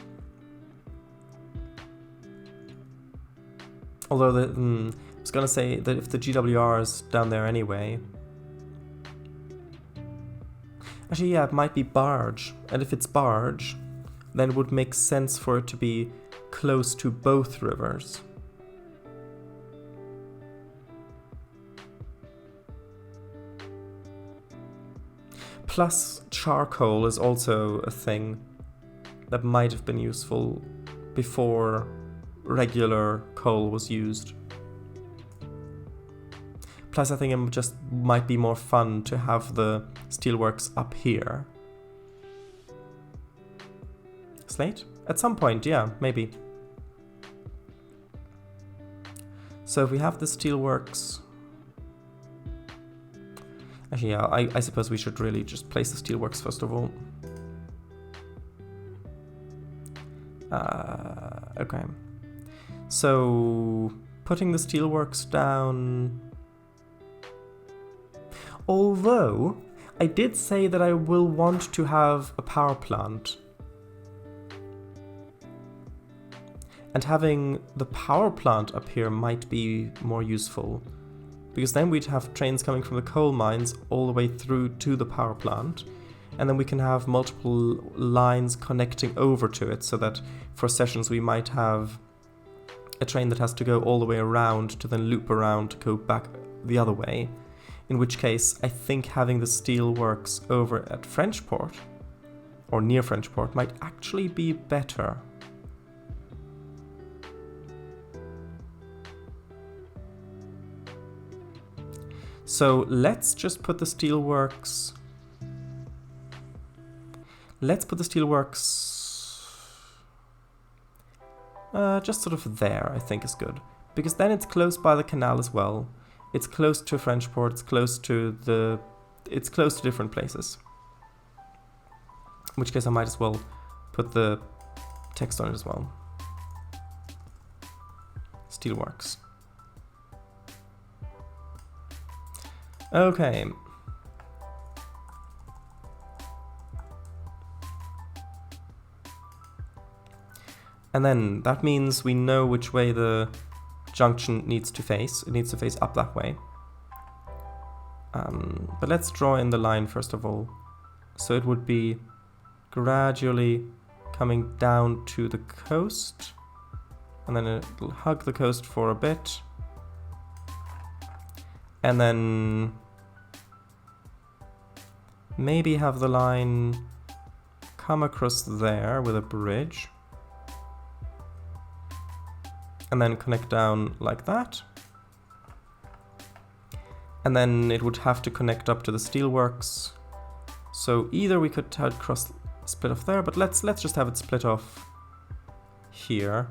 although I was gonna say that if the GWR is down there anyway, actually yeah, it might be barge, and if it's barge, then it would make sense for it to be close to both rivers. Plus, charcoal is also a thing that might have been useful before regular coal was used. Plus, I think it just might be more fun to have the steelworks up here. Slate? At some point, yeah, maybe. So if we have the steelworks... Actually, yeah, I suppose we should really just place the steelworks first of all. Okay. So, putting the steelworks down... Although, I did say that I will want to have a power plant. And having the power plant up here might be more useful. Because then we'd have trains coming from the coal mines all the way through to the power plant. And then we can have multiple lines connecting over to it, so that for sessions we might have a train that has to go all the way around to then loop around to go back the other way. In which case, I think having the steelworks over at Frenchport, or near Frenchport, might actually be better. So let's just put the steelworks... Let's put the steelworks... just sort of there, I think is good. Because then it's close by the canal as well. It's close to Frenchport, it's close to the... It's close to different places. In which case I might as well put the text on it as well. Steelworks. Okay. And then that means we know which way the junction needs to face. It needs to face up that way. But let's draw in the line first of all. So it would be gradually coming down to the coast, and then it'll hug the coast for a bit, and then maybe have the line come across there with a bridge, and then connect down like that. And then it would have to connect up to the steelworks. So either we could cross split off there, but let's just have it split off here,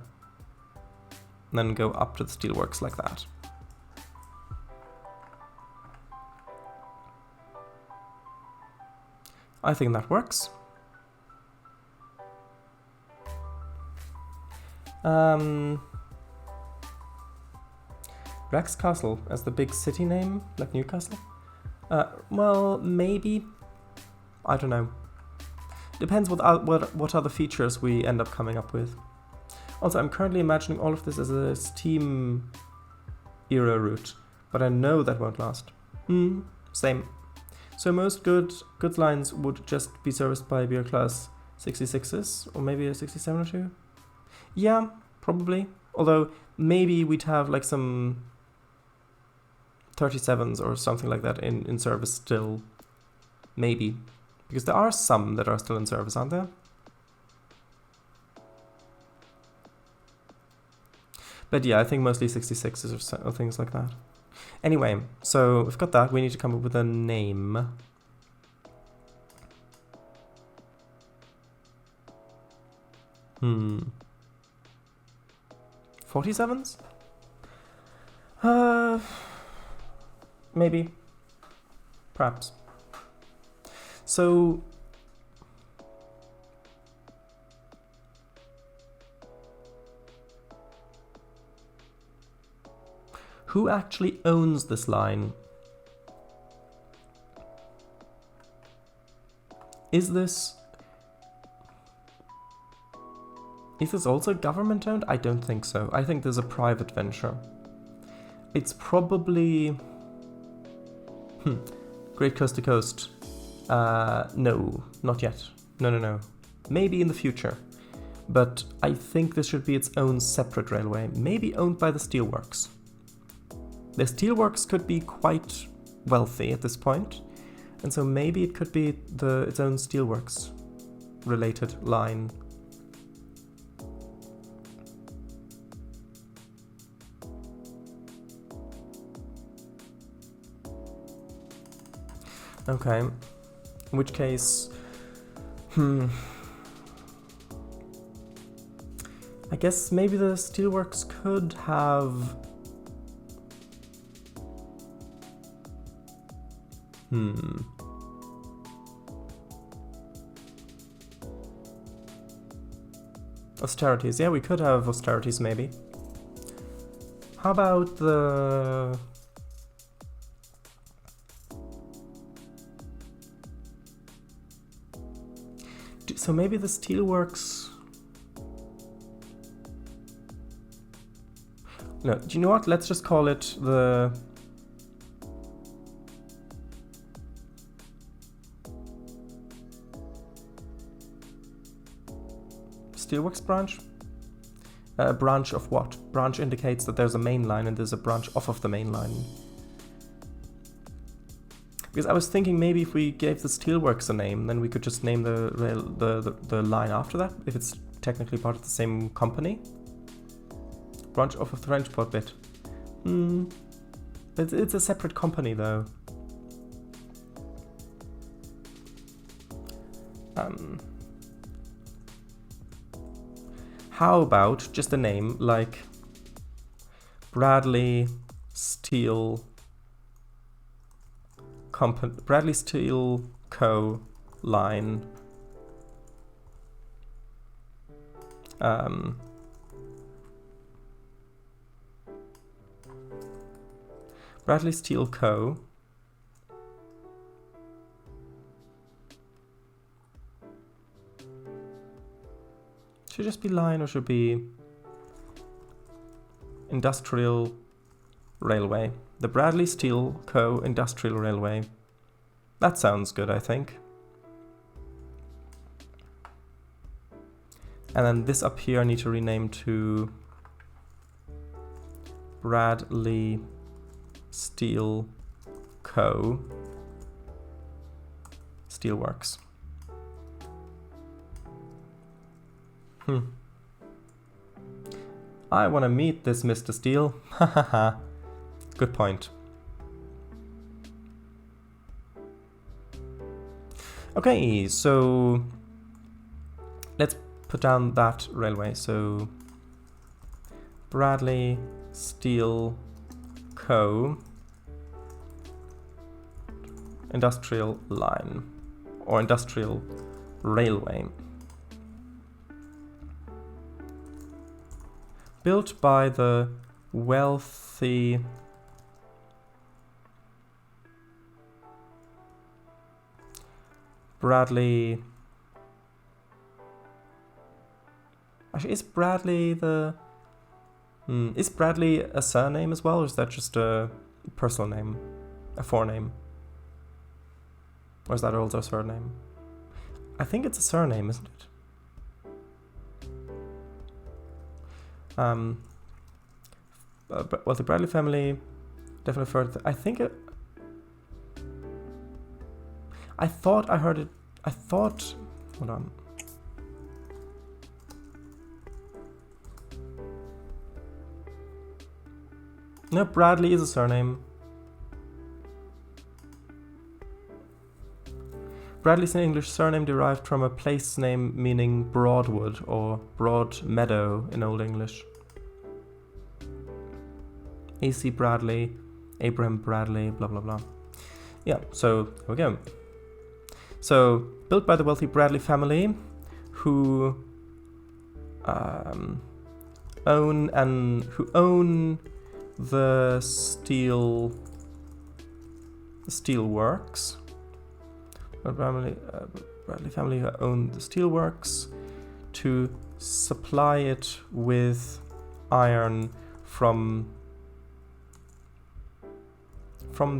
and then go up to the steelworks like that. I think that works. Rex Castle as the big city name, like Newcastle? Well, maybe. I don't know. Depends what other features we end up coming up with. Also, I'm currently imagining all of this as a Steam era route, but I know that won't last. Same. So most goods lines would just be serviced by beer class 66s, or maybe a 67 or 2? Yeah, probably. Although, maybe we'd have like some 37s or something like that in service still. Maybe. Because there are some that are still in service, aren't there? But yeah, I think mostly 66s or things like that. Anyway, so we've got that. We need to come up with a name. 47s? Maybe. Perhaps. So who actually owns this line? Is this also government owned? I don't think so. I think there's a private venture. It's probably Great Coast to Coast. No, not yet. No. Maybe in the future. But I think this should be its own separate railway, maybe owned by the steelworks. The steelworks could be quite wealthy at this point, and so maybe it could be its own steelworks related line. Okay, in which case, I guess maybe the steelworks could have austerities. Yeah, we could have austerities maybe. How about the so maybe the steelworks. No, do you know what? Let's just call it the steelworks branch. Branch of what? Branch indicates that there's a main line and there's a branch off of the main line. Because I was thinking maybe if we gave the steelworks a name, then we could just name the line after that, if it's technically part of the same company. Branch off of the transport bit. It's a separate company though. How about just a name like Bradley Steel Company, Bradley Steel Co. line. Bradley Steel Co. Should just be line or should be Industrial Railway. The Bradley Steel Co. Industrial Railway. That sounds good, I think. And then this up here I need to rename to Bradley Steel Co. Steelworks. I want to meet this Mr. Steel. Hahaha. Good point. Okay, so let's put down that railway. So Bradley Steel Co. Industrial line or industrial railway. Built by the wealthy Bradley. Actually, is Bradley the... is Bradley a surname as well, or is that just a personal name? A forename? Or is that also a surname? I think it's a surname, isn't it? Well, the Bradley family definitely further. I think it... I thought I heard it... I thought... Hold on. No, Bradley is a surname. Bradley is an English surname derived from a place name meaning Broadwood or Broad Meadow in Old English. A.C. Bradley, Abraham Bradley, blah blah blah. Yeah, so here we go. So, built by the wealthy Bradley family, who own the steel works. Bradley family who own the steelworks to supply it with iron from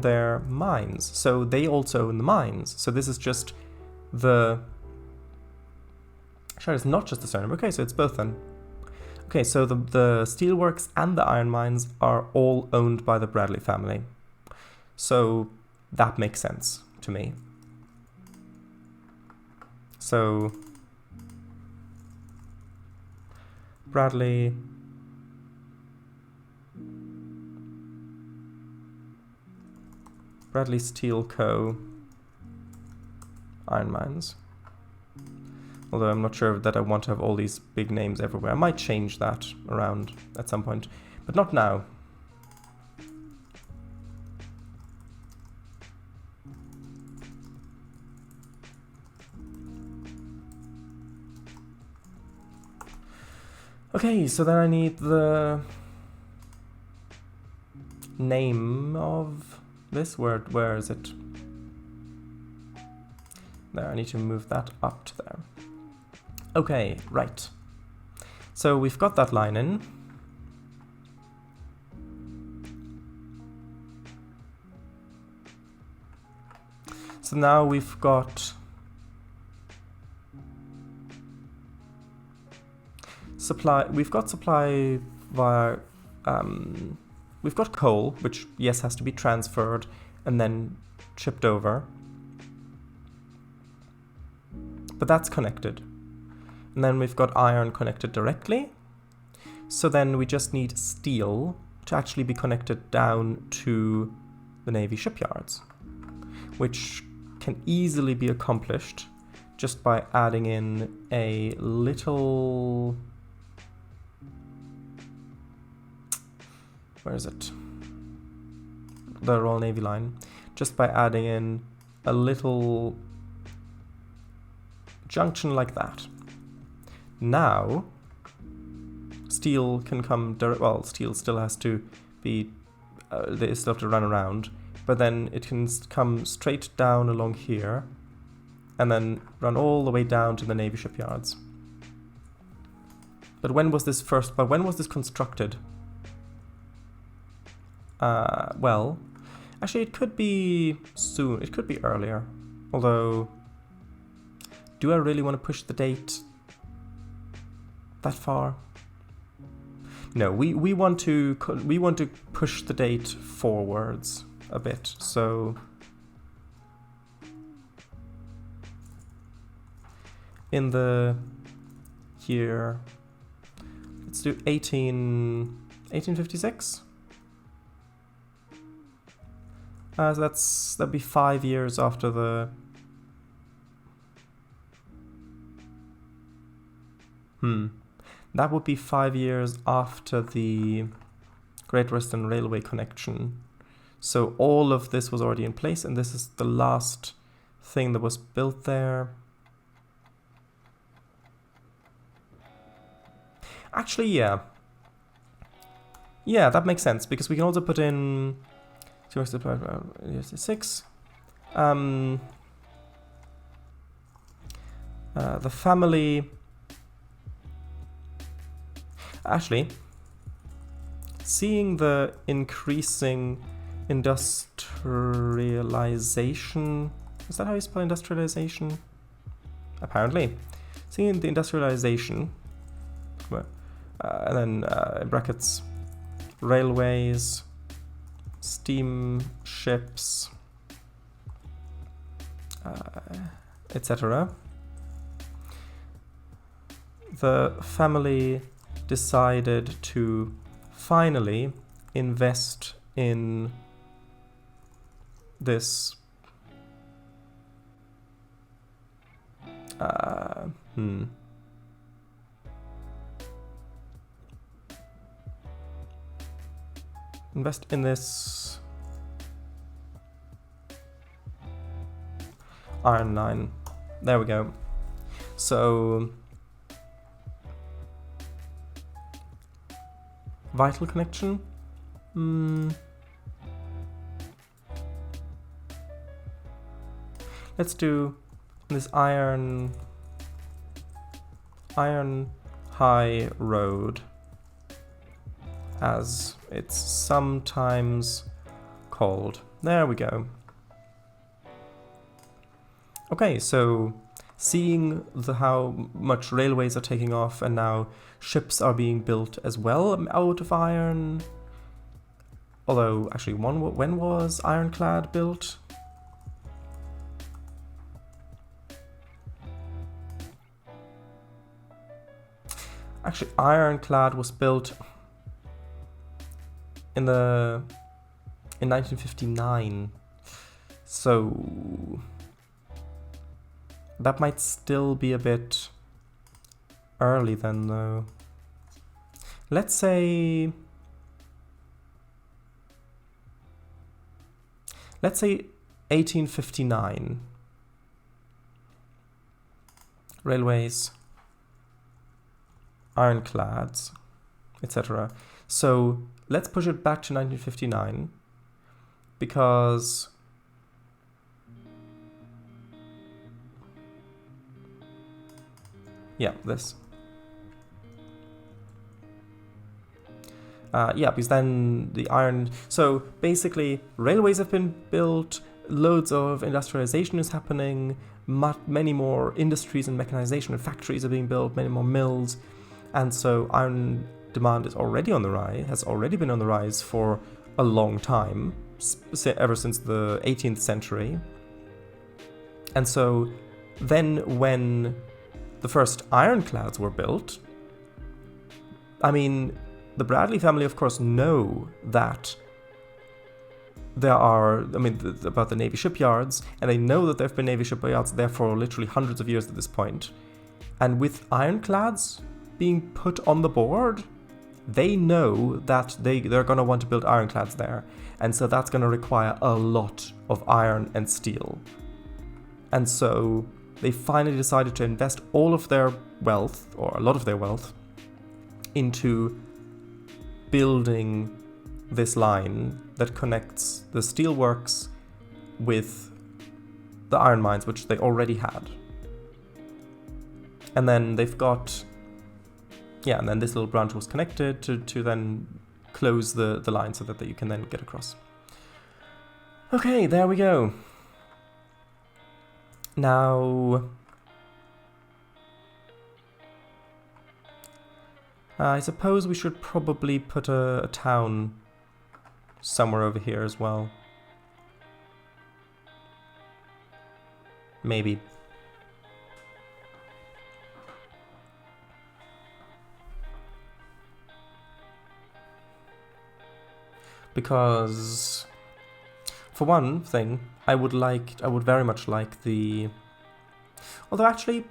their mines. So they also own the mines. So this is just the... Sure, it's not just the surname. Okay, so it's both then. Okay, so the steelworks and the iron mines are all owned by the Bradley family. So that makes sense to me. So Bradley Steel Co. Iron Mines. Although I'm not sure that I want to have all these big names everywhere. I might change that around at some point, but not now. Okay, so then I need the name of this word. Where is it? There, I need to move that up to there. Okay, right. So we've got that line in. So now we've got supply. We've got supply via. We've got coal, which yes has to be transferred and then shipped over. But that's connected. And then we've got iron connected directly. So then we just need steel to actually be connected down to the Navy shipyards, which can easily be accomplished just by adding in a little... Where is it? The Royal Navy line. Just by adding in a little junction like that. Now, steel can come direct. Well, steel still has to be. They still have to run around, but then it can come straight down along here, and then run all the way down to the Navy shipyards. But when was this constructed? Well, actually, it could be soon. It could be earlier. Although, do I really want to push the date? that far? No, we want to push the date forwards a bit. So in the year, let's do 1856. So that'd be 5 years after the. That would be 5 years after the Great Western Railway connection. So all of this was already in place, and this is the last thing that was built there. Actually, yeah. Yeah, that makes sense, because we can also put in 6. The family. Actually, seeing the increasing industrialization, is that how you spell industrialization? Apparently. Seeing the industrialization, and then in brackets, railways, steamships, etc. The family decided to finally invest in this invest in this iron line. There we go. So vital connection. Let's do this iron high road, as it's sometimes called. There we go. Okay, so seeing how much railways are taking off, and now ships are being built as well out of iron. Although, actually, when was ironclad built? Actually, ironclad was built in 1959. So that might still be a bit early then, though. Let's say 1859. Railways, ironclads, etc. So let's push it back to 1959, because this. Because then the iron. So basically, railways have been built, loads of industrialization is happening, many more industries and mechanization and factories are being built, many more mills, and so iron demand is already on the rise, has already been on the rise for a long time, ever since the 18th century. And so then when the first ironclads were built, I mean, the Bradley family, of course, know that there are, about the Navy shipyards, and they know that there have been Navy shipyards there for literally hundreds of years at this point. And with ironclads being put on the board, they know that they're going to want to build ironclads there. And so that's going to require a lot of iron and steel. And so they finally decided to invest all of their wealth, or a lot of their wealth, into building this line that connects the steelworks with the iron mines, which they already had. And then they've got, and then this little branch was connected to then close the line so that you can then get across. Okay, there we go. Now, I suppose we should probably put a town somewhere over here as well. Maybe. Because, for one thing, I would very much like the... Although actually,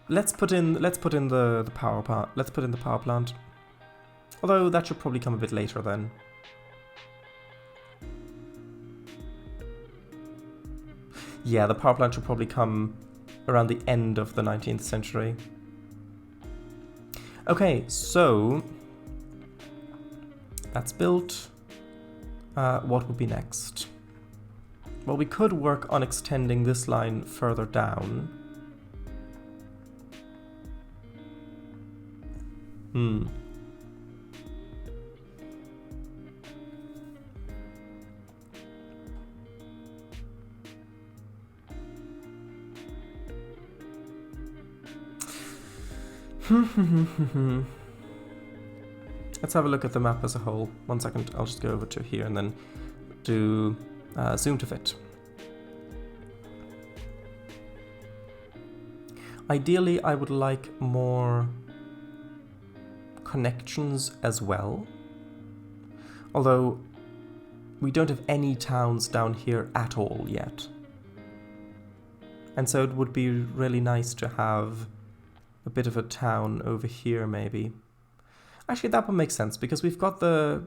let's put in the power plant. Let's put in the power plant. Although that should probably come a bit later then. Yeah, the power plant should probably come around the end of the 19th century. Okay, so that's built. What would be next? Well, we could work on extending this line further down. Let's have a look at the map as a whole. 1 second, I'll just go over to here and then do zoom to fit. Ideally, I would like more connections as well. Although, we don't have any towns down here at all yet. And so it would be really nice to have a bit of a town over here, maybe. Actually, that would make sense, because we've got the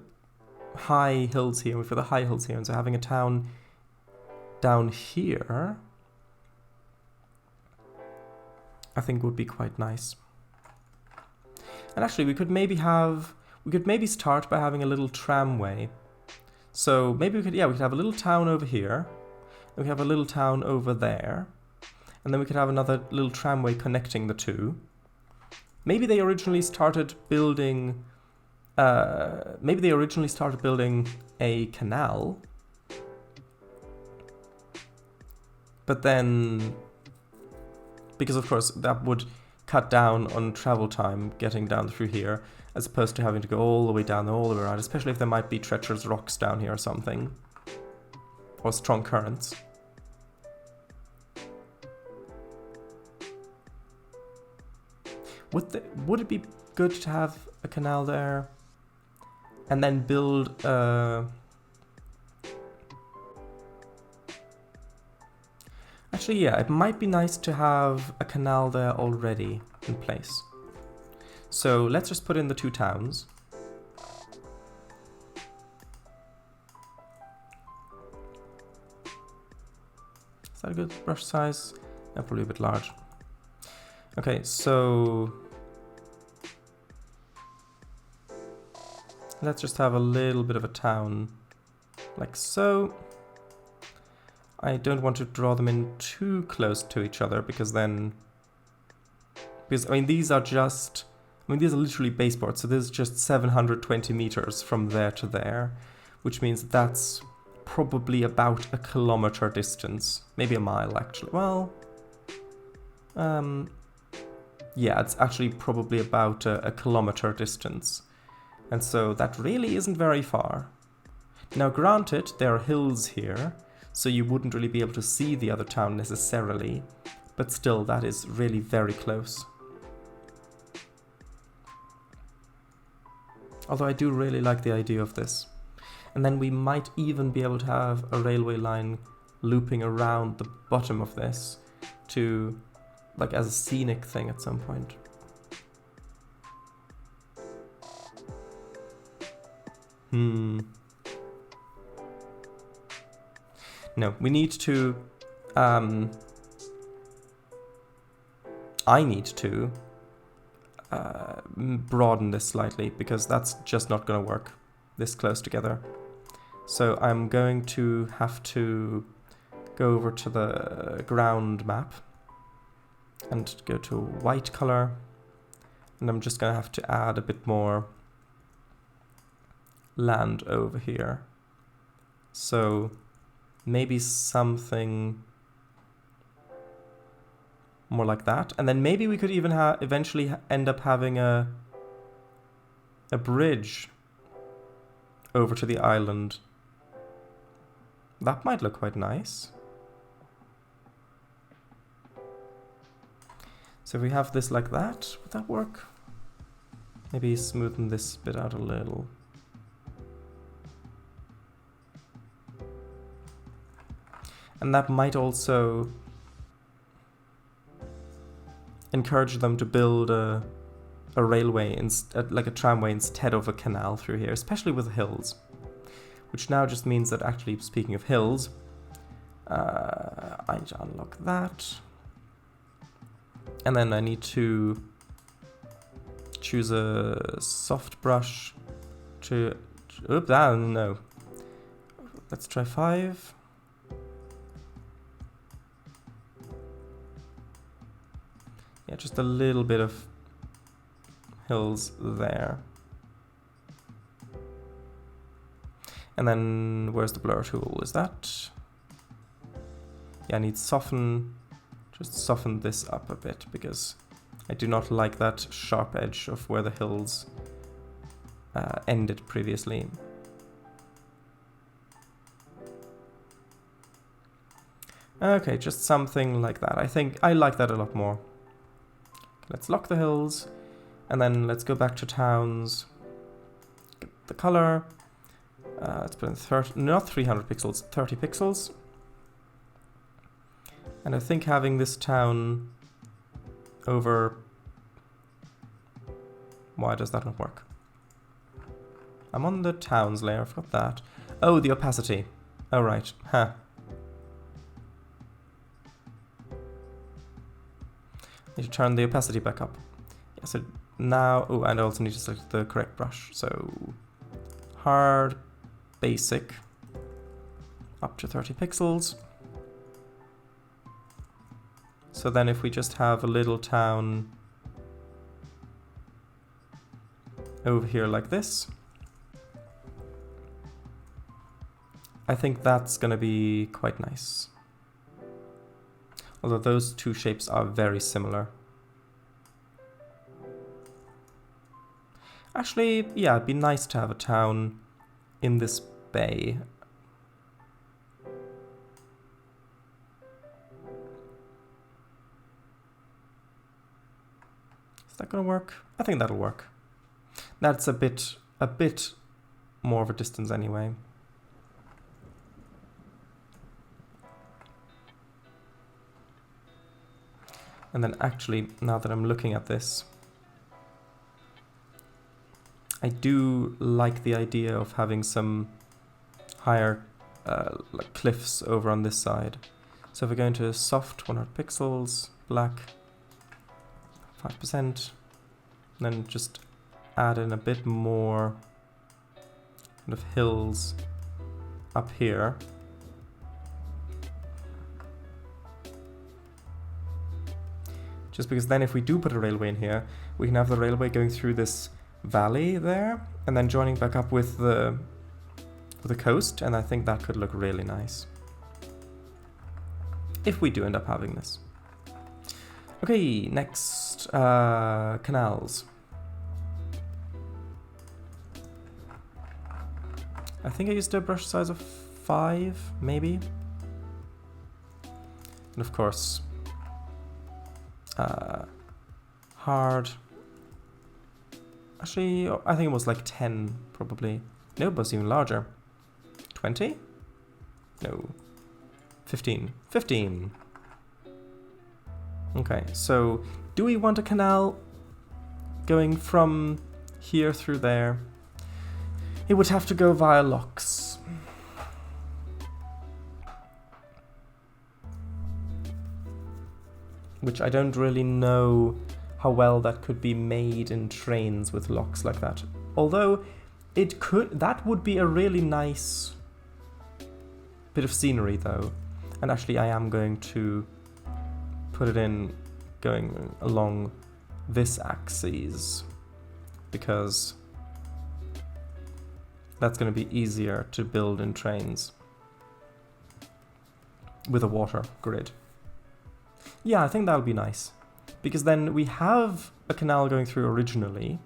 high hills here, we've got the high hills here, and so having a town down here, I think would be quite nice. And actually, we could maybe start by having a little tramway. So maybe we could have a little town over here, and we have a little town over there, and then we could have another little tramway connecting the two. Maybe they originally started building a canal, but then, because of course that would cut down on travel time getting down through here, as opposed to having to go all the way down, all the way around, especially if there might be treacherous rocks down here or something, or strong currents. Would it be good to have a canal there and then build Actually, yeah, it might be nice to have a canal there already in place. So let's just put in the two towns. Is that a good brush size? Yeah, probably a bit large. Okay, so let's just have a little bit of a town, like so. I don't want to draw them in too close to each other, because I mean, these are literally baseboards, so this is just 720 meters from there to there, which means that's probably about a kilometer distance, maybe a mile actually. Well, yeah, it's actually probably about a kilometer distance. And so that really isn't very far. Now granted, there are hills here, so you wouldn't really be able to see the other town necessarily, but still, that is really very close. Although I do really like the idea of this. And then we might even be able to have a railway line looping around the bottom of this to, like, as a scenic thing at some point. No, we need to, I need to broaden this slightly, because that's just not going to work this close together. So I'm going to have to go over to the ground map and go to white color, and I'm just going to have to add a bit more land over here. So maybe something more like that. And then maybe we could even eventually end up having a bridge over to the island. That might look quite nice. So if we have this like that, would that work? Maybe smoothen this bit out a little. And that might also encourage them to build a railway, like a tramway, instead of a canal through here, especially with the hills. Which now just means that, actually, speaking of hills, I need to unlock that. And then I need to choose a soft brush to... Oops, no. Let's try 5. Yeah, just a little bit of hills there. And then, where's the blur tool? Is that... Yeah, I need soften... Just soften this up a bit, because I do not like that sharp edge of where the hills ended previously. Okay, just something like that. I think I like that a lot more. Let's lock the hills, and then let's go back to towns. Get the color. Let's put in not 300 pixels, 30 pixels. And I think having this town over... Why does that not work? I'm on the towns layer, I forgot that. Oh, the opacity. Oh, right. Huh. Need to turn the opacity back up. Yeah, so now... Oh, and I also need to select the correct brush. So, hard, basic, up to 30 pixels. So then if we just have a little town over here like this, I think that's going to be quite nice. Although those two shapes are very similar. Actually, yeah, it'd be nice to have a town in this bay. Is that gonna work? I think that'll work. That's a bit more of a distance anyway. And then actually, now that I'm looking at this, I do like the idea of having some higher like cliffs over on this side. So if we go into soft, 100 pixels, black, 5%, and then just add in a bit more kind of hills up here. Just because then if we do put a railway in here, we can have the railway going through this valley there, and then joining back up with the coast, and I think that could look really nice. If we do end up having this. Okay, next, canals. I think I used a brush size of 5, maybe. And of course, hard. Actually, I think it was like 10, probably. No, it was even larger. 20? No. 15. 15. Okay, so do we want a canal going from here through there? It would have to go via locks. Which I don't really know how well that could be made in Trainz with locks like that. Although it could, that would be a really nice bit of scenery though. And actually I am going to put it in going along this axis, because that's going to be easier to build in Trainz with a water grid. Yeah, I think that'll be nice. Because then we have a canal going through originally,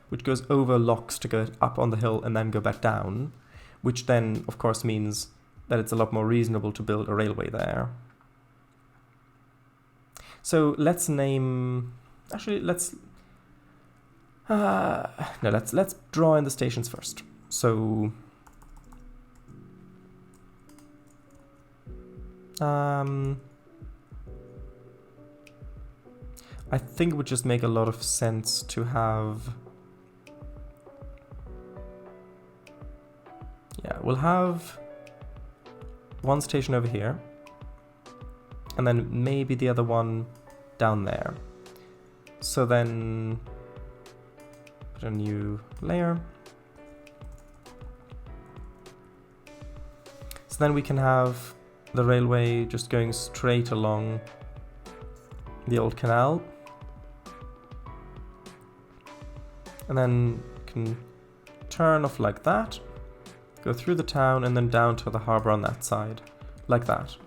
which goes over locks to go up on the hill and then go back down, which then, of course, means that it's a lot more reasonable to build a railway there. So let's name... Actually, let's... no, let's draw in the stations first. So... I think it would just make a lot of sense to have... Yeah, we'll have one station over here, and then maybe the other one down there. So then put a new layer. So then we can have the railway just going straight along the old canal. And then can turn off like that, go through the town and then down to the harbour on that side, like that.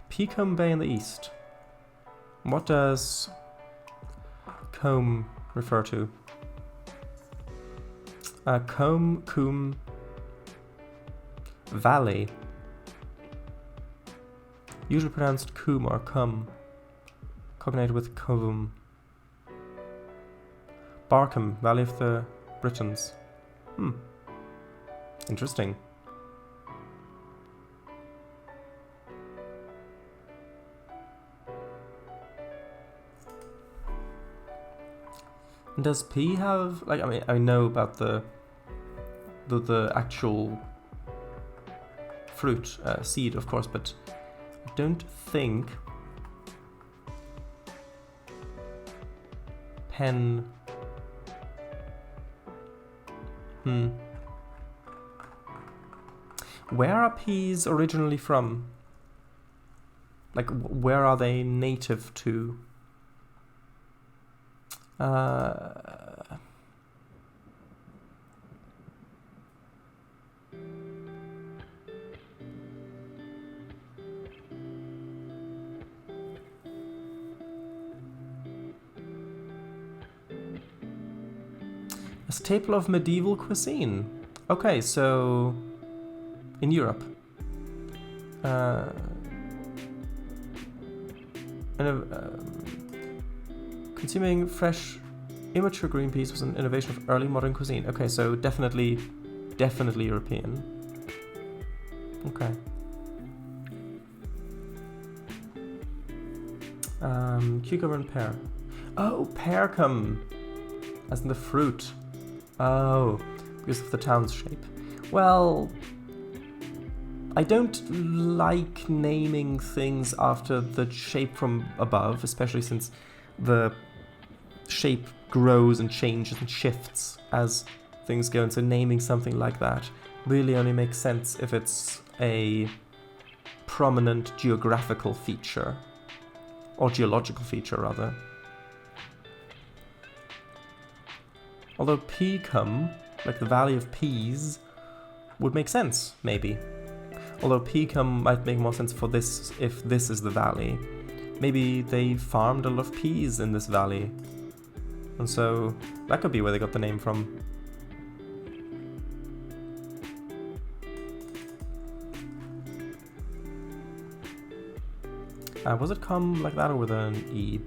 Peacombe Bay in the east. What does combe refer to? Combe Valley. Usually pronounced coombe or cum. Cognated with Covum. Barkham, Valley of the Britons. Interesting. Does P have, like, I mean, I know about the actual fruit, seed, of course, but I don't think pen. Where are peas originally from? Like, where are they native to? A staple of medieval cuisine. Okay, so in Europe. Consuming fresh, immature green peas was an innovation of early modern cuisine. Okay, so definitely European. Okay. Cucumber and pear. Oh, pearcum, as in the fruit. Oh, because of the town's shape. Well, I don't like naming things after the shape from above, especially since the shape grows and changes and shifts as things go, and so naming something like that really only makes sense if it's a prominent geographical feature, or geological feature rather. Although Peacombe, like the Valley of Peas, would make sense, maybe. Although Peacombe might make more sense for this if this is the valley. Maybe they farmed a lot of peas in this valley. And so that could be where they got the name from. Was it come like that or with an E?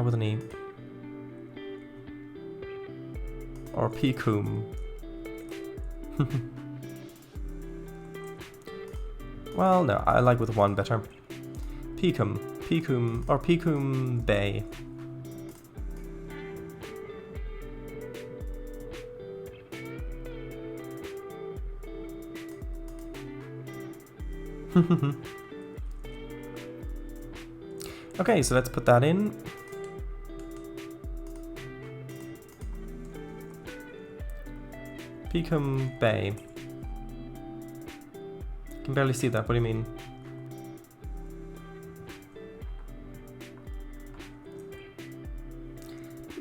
With an E. Or Peacombe. Well, no, I like with one better. Peacombe, or Peacombe Bay. Okay, so let's put that in. Peacombe Bay. I can barely see that, what do you mean?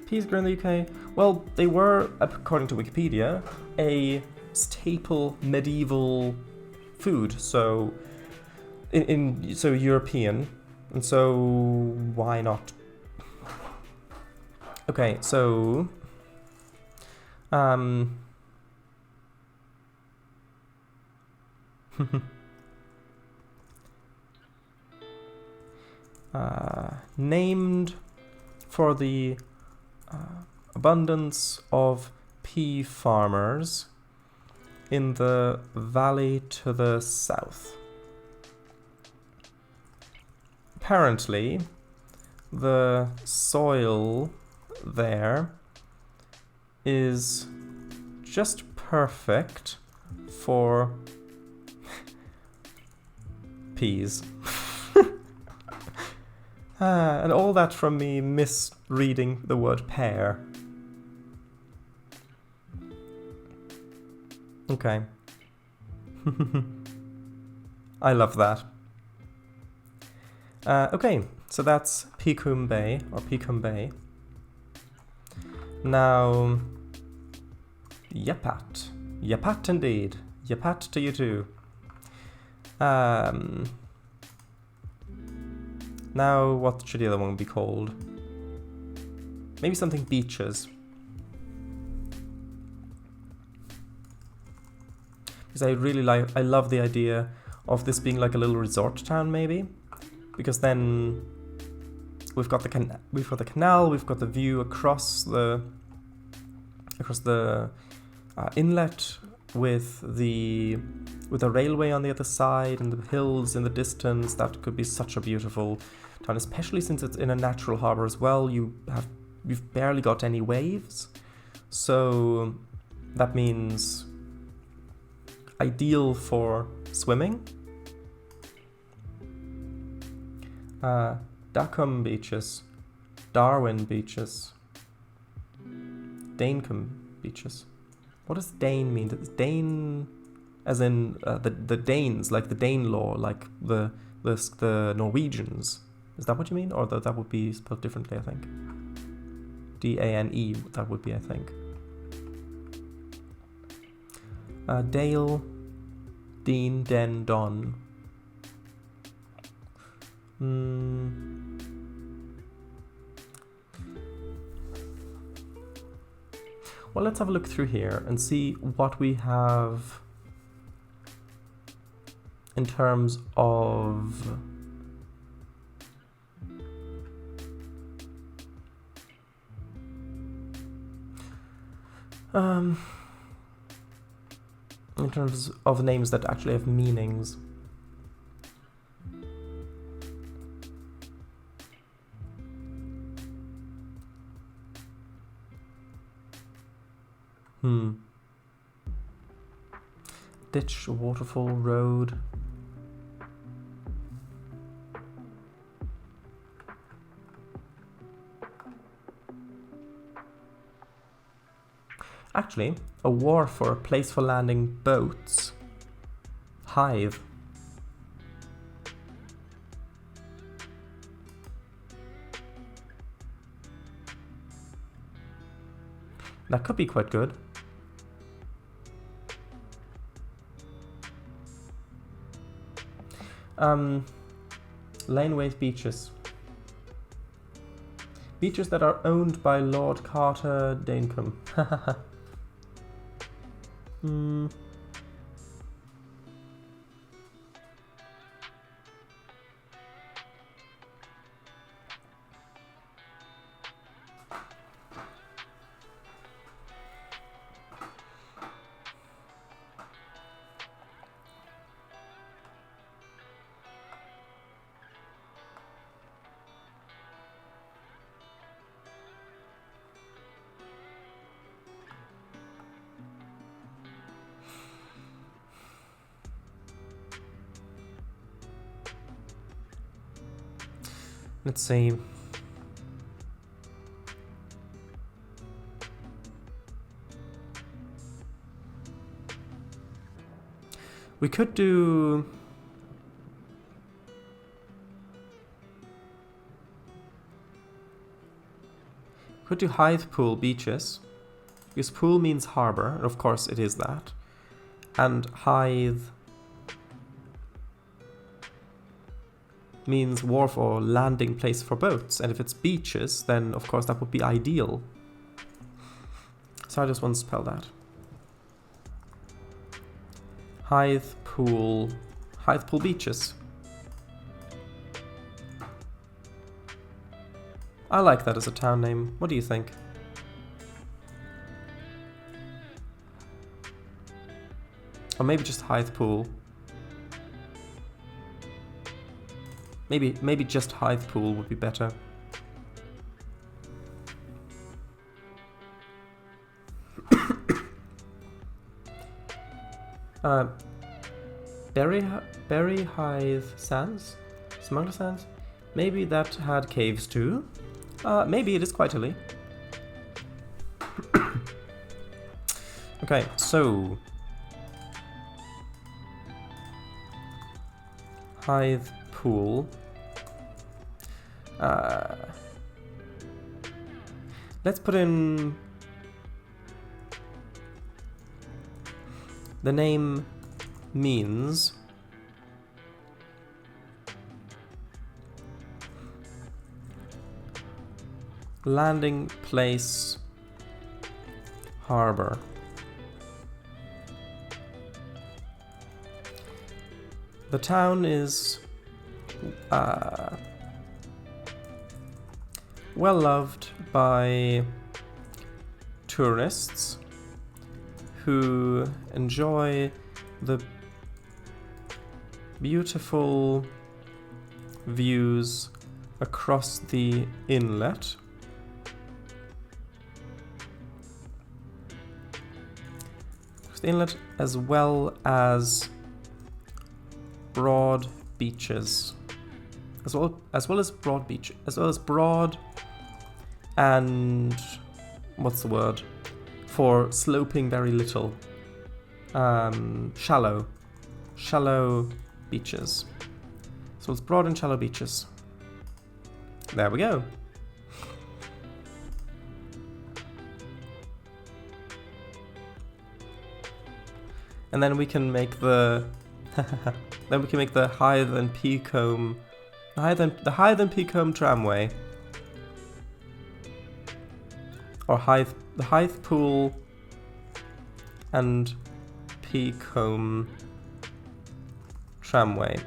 Peas grow in the UK? Well, they were, according to Wikipedia, a staple medieval food. So, so European, and so why not? Okay, so named for the abundance of pea farmers in the valley to the south. Apparently, the soil there is just perfect for peas. And all that from me misreading the word pear. Okay. I love that. Okay, so that's Picum Bay, or Picum Bay. Now, Yapat. Yapat indeed. Yapat to you too. Now, what should the other one be called? Maybe something beaches. Because I love the idea of this being like a little resort town, maybe. Because then we've got the canal, we've got the view across the inlet with the railway on the other side and the hills in the distance. That could be such a beautiful town, especially since it's in a natural harbour as well. You've barely got any waves, so that means ideal for swimming. Dacum beaches, Darwin beaches, Danecum beaches. What does Dane mean? Does Dane, as in the Danes, like the Danelaw, like the Norwegians? Is that what you mean? Or that would be spelled differently, I think. D-A-N-E, that would be, I think. Dale, Dean, Den, Don. Well, let's have a look through here and see what we have in terms of names that actually have meanings. Ditch, waterfall, road. Actually, a wharf or a place for landing boats. Hive. That could be quite good. Laneways beaches. Beaches that are owned by Lord Carter Danecum. Let's see. We could do... Could do Hythe Pool beaches, because pool means harbour, and of course it is that. And Hythe means wharf or landing place for boats, and if it's beaches, then of course that would be ideal. So I just want to spell that. Hythe Pool beaches. I like that as a town name. What do you think? Or maybe just Hythe Pool. Maybe just Hythe Pool would be better. Berry Hythe Sands? Smuggler Sands? Maybe that had caves too? Maybe it is quite hilly. Okay, so Hythe Pool. Let's put in the name means landing place harbor. The town is well loved by tourists who enjoy the beautiful views across the inlet. Inlet, as well as broad beaches, as well as broad beach, as well as broad and what's the word for sloping very little, shallow beaches. So it's broad and shallow beaches. There we go. And then we can make the Hythe and Peacombe, the Hythe and Peacombe tramway, or the Hythe Pool and Peacombe tramway.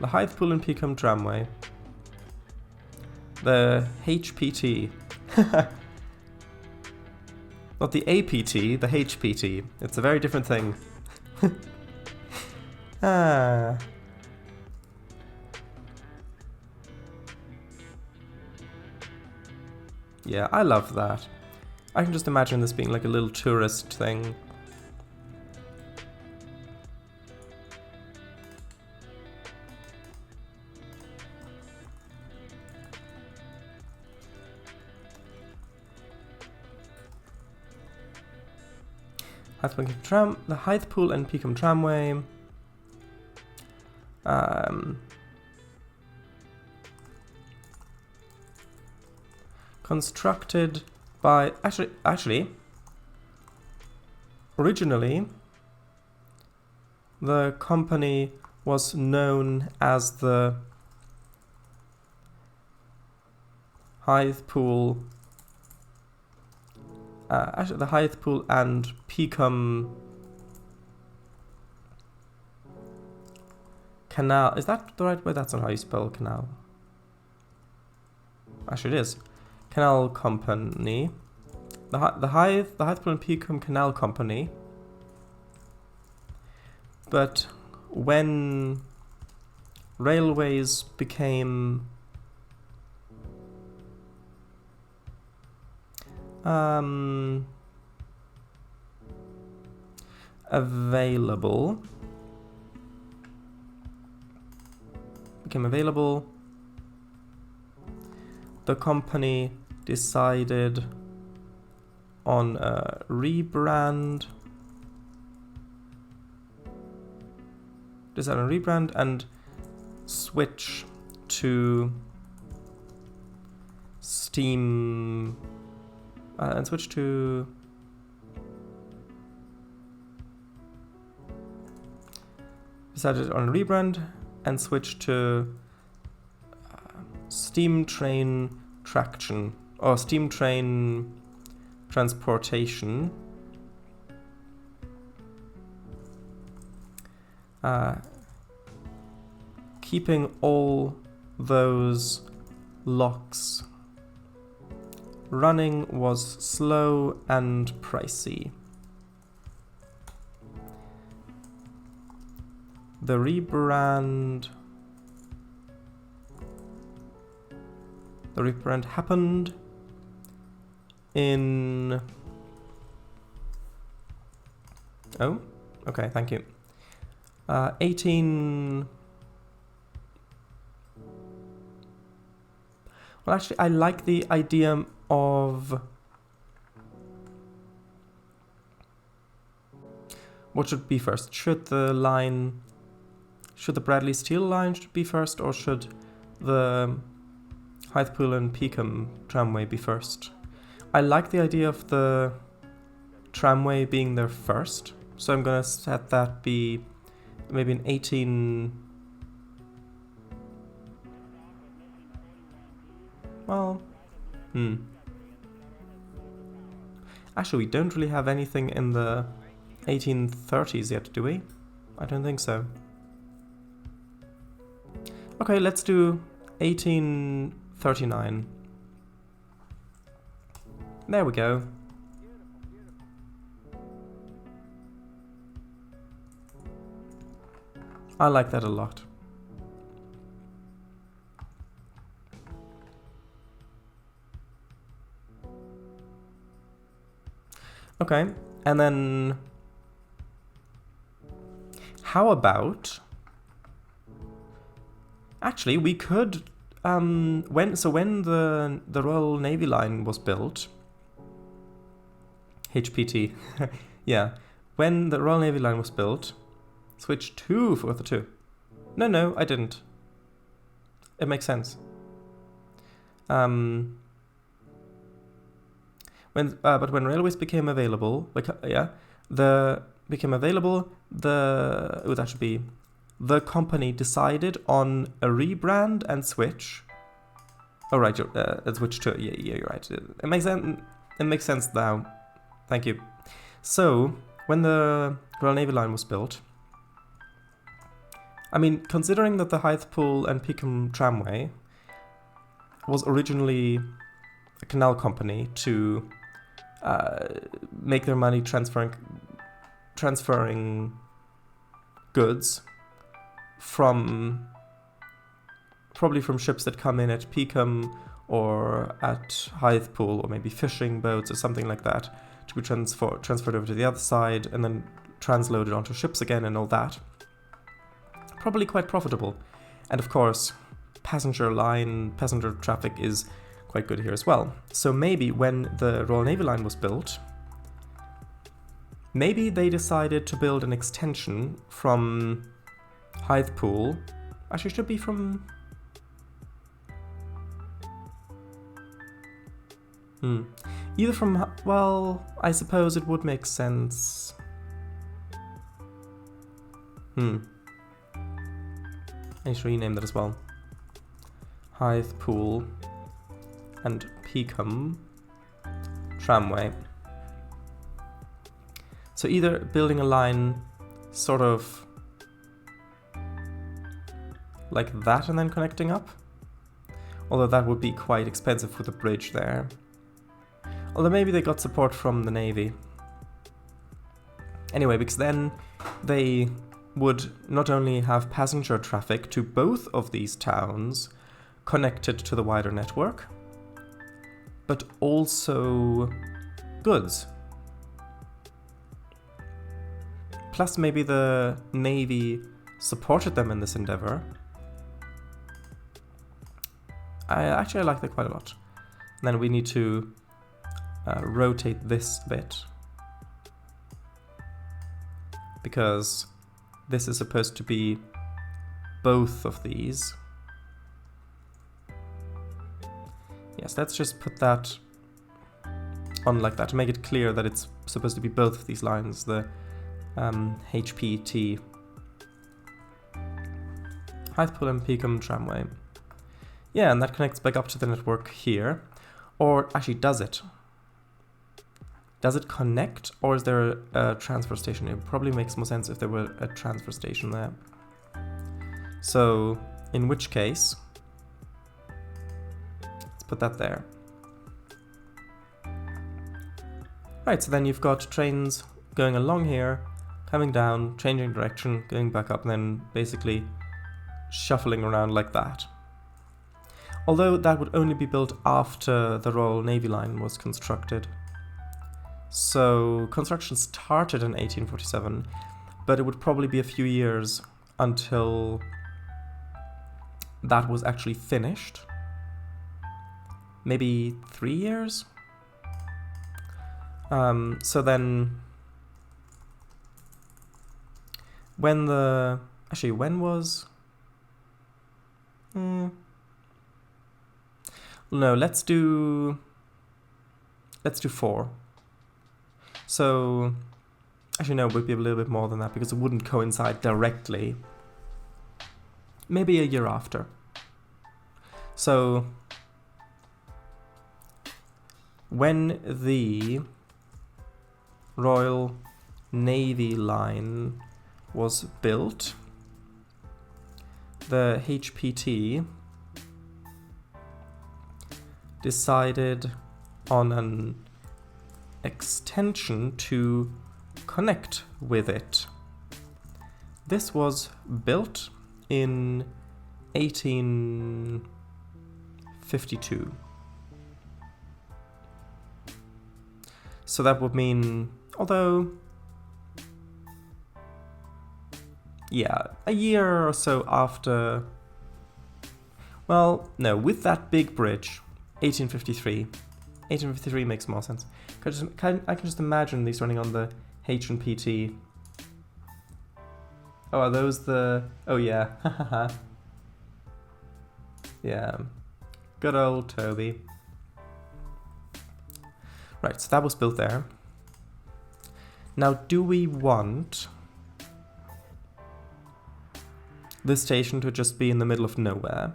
The Hythe Pool and Peacombe tramway. The HPT. Not the APT, the HPT. It's a very different thing. Yeah, I love that. I can just imagine this being like a little tourist thing. The Hythe Pool and Peacombe tramway. Constructed by actually originally the company was known as the Hythe Pool. Actually, the Hythe Pool and Peacombe Canal. Is that the right way? That's not how you spell canal. Actually, it is. Canal Company. The Hythe Pool and Peacombe Canal Company. But when railways became available, the company decided on a rebrand. And switch to steam and switch to decided on rebrand and switch to steam train traction or steam train transportation. Keeping all those locks running was slow and pricey. The rebrand happened in... Oh, okay, thank you. 18... Well, actually, I like the idea of... What should be first? Should the Bradley Steel line be first, or should the Hythepool and Peakham tramway be first? I like the idea of the tramway being there first, so I'm gonna set that be maybe an 18... Well, Actually, we don't really have anything in the 1830s yet, do we? I don't think so. Okay, let's do 1839. There we go. I like that a lot. Okay, and then how about... Actually, we could... when the Royal Navy line was built... HPT. Yeah. When the Royal Navy line was built... Switch 2 for the 2. No, I didn't. It makes sense. But when railways became available, that should be, the company decided on a rebrand and switch. Oh right, switch to, yeah, you're right. It makes sense. It makes sense now. Thank you. So when the Royal Navy line was built, I mean, considering that the Hythepool and Peakham tramway was originally a canal company to make their money transferring goods probably from ships that come in at Peakham or at Hythepool, or maybe fishing boats or something like that, to be transferred over to the other side and then transloaded onto ships again and all that. Probably quite profitable. And of course, passenger traffic is quite good here as well. So maybe when the Royal Navy line was built, maybe they decided to build an extension from Hythepool. Actually, it should be from... Either from... Well, I suppose it would make sense. I need to rename that as well. Hythepool and Peakham tramway. So either building a line sort of like that and then connecting up, although that would be quite expensive with a bridge there. Although maybe they got support from the Navy. Anyway, because then they would not only have passenger traffic to both of these towns connected to the wider network, but also goods. Plus maybe the Navy supported them in this endeavor. I like that quite a lot. And then we need to rotate this bit, because this is supposed to be both of these. Yes, let's just put that on like that to make it clear that it's supposed to be both of these lines, the HPT, Hythepool and Peakham tramway. Yeah, and that connects back up to the network here. Or actually, does it? Does it connect, or is there a transfer station? It probably makes more sense if there were a transfer station there. So, in which case, let's put that there. Right, so then you've got trains going along here, coming down, changing direction, going back up, and then basically shuffling around like that. Although that would only be built after the Royal Navy line was constructed. So construction started in 1847, but it would probably be a few years until that was actually finished. Maybe 3 years? So then when the... Actually, when was... No, let's do 4. So, actually no, it would be a little bit more than that because it wouldn't coincide directly. Maybe a year after. So, when the Royal Navy line was built, the HPT decided on an extension to connect with it. This was built in 1852. So that would mean, although, yeah, a year or so after, well, no, with that big bridge, 1853. 1853 makes more sense. I can just imagine these running on the H and PT. Oh, are those the... Oh, yeah. Yeah. Good old Toby. Right, so that was built there. Now, do we want this station to just be in the middle of nowhere?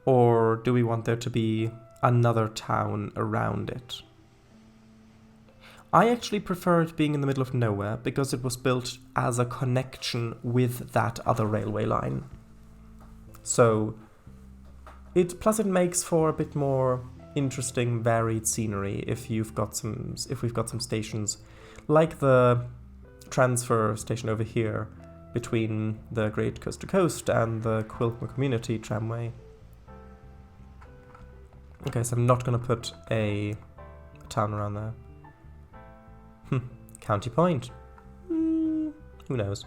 Or do we want there to be another town around it? I actually prefer it being in the middle of nowhere because it was built as a connection with that other railway line. So, plus it makes for a bit more interesting, varied scenery if we've got some stations like the transfer station over here between the Great Coast to Coast and the Quilpma Community Tramway. Okay, so I'm not going to put a town around there. County Point. Who knows?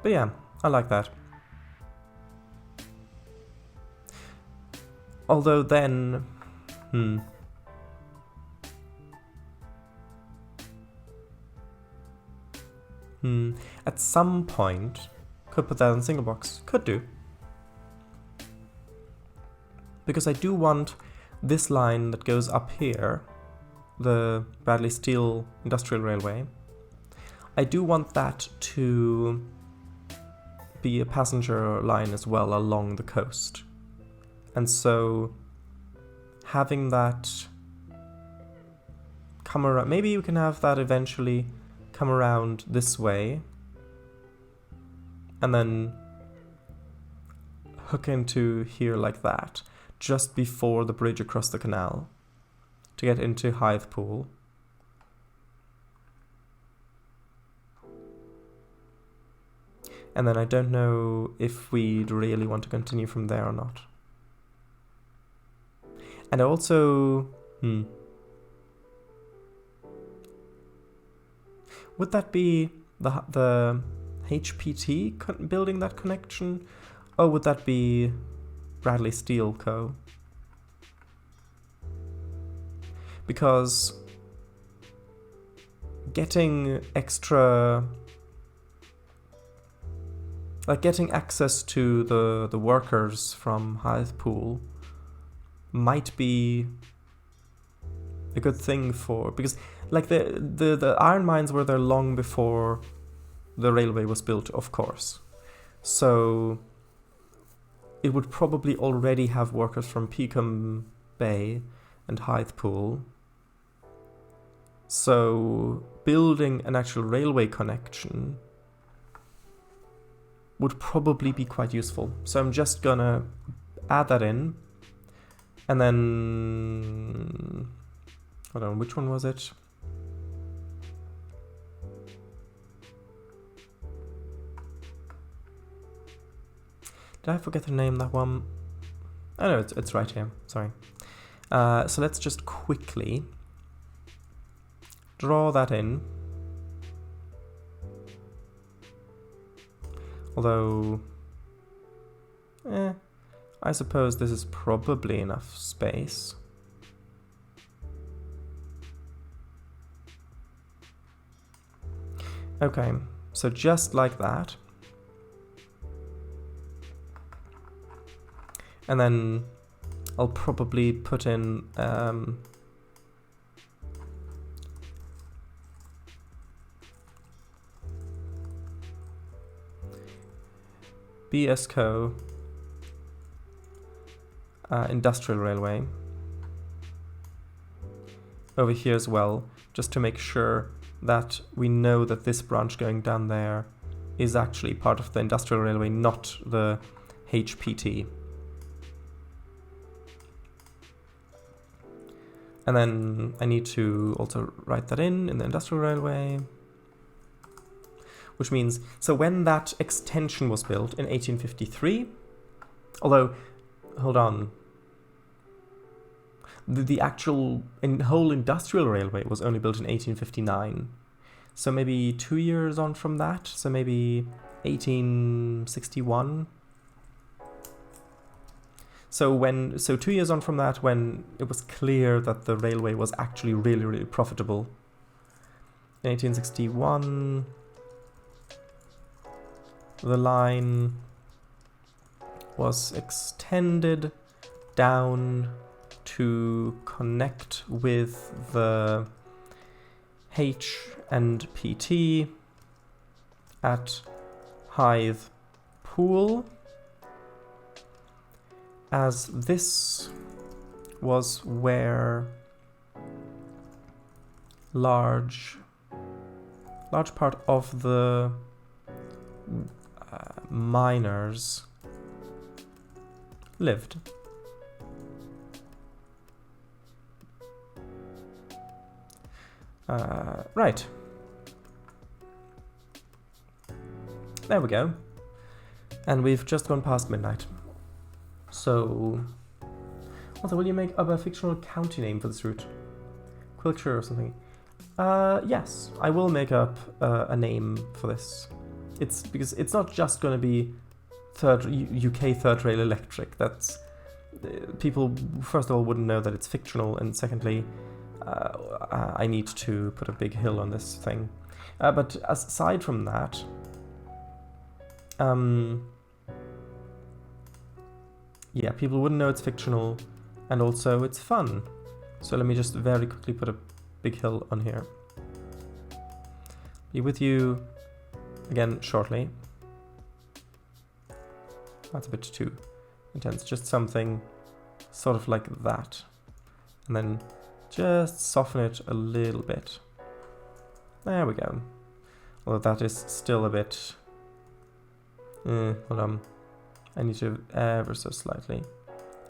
But yeah, I like that. Although then... At some point, could put that in single box. Could do. Because I do want this line that goes up here, the Bradley Steel Industrial Railway, I do want that to be a passenger line as well along the coast. And so having that come around, maybe you can have that eventually come around this way and then hook into here like that, just before the bridge across the canal to get into Hythepool. And then I don't know if we'd really want to continue from there or not. And also, would that be the HPT building that connection? Or would that be Bradley Steel Co? because getting extra, like getting access to the workers from Hythepool might be a good thing for, because like the iron mines were there long before the railway was built, of course. So it would probably already have workers from Peacombe Bay and Hythepool. So building an actual railway connection would probably be quite useful. So I'm just gonna add that in. And then, hold on, which one was it? Did I forget to name that one? Oh no, it's right here, sorry. So let's just quickly draw that in. Although, I suppose this is probably enough space. Okay, so just like that. And then I'll probably put in BSCO Industrial Railway over here as well, just to make sure that we know that this branch going down there is actually part of the Industrial Railway, not the HPT. And then I need to also write that in the Industrial Railway. Which means, so when that extension was built in 1853, although, hold on, the actual whole industrial railway was only built in 1859. So maybe 2 years on from that, so maybe 1861. So 2 years on from that, when it was clear that the railway was actually really, really profitable. In 1861... the line was extended down to connect with the H and PT at Hythepool, as this was where large part of the miners lived. Right. There we go. And we've just gone past midnight. So, also, will you make up a fictional county name for this route? Quiltshire or something? Yes, I will make up a name for this. It's because it's not just going to be UK Third Rail Electric. That's people first of all wouldn't know that it's fictional, and secondly, I need to put a big hill on this thing. But aside from that, yeah, people wouldn't know it's fictional, and also it's fun. So let me just very quickly put a big hill on here. Be with you again shortly. That's a bit too intense. Just something sort of like that. And then just soften it a little bit. There we go. Although that is still a bit... hold on. I need to ever so slightly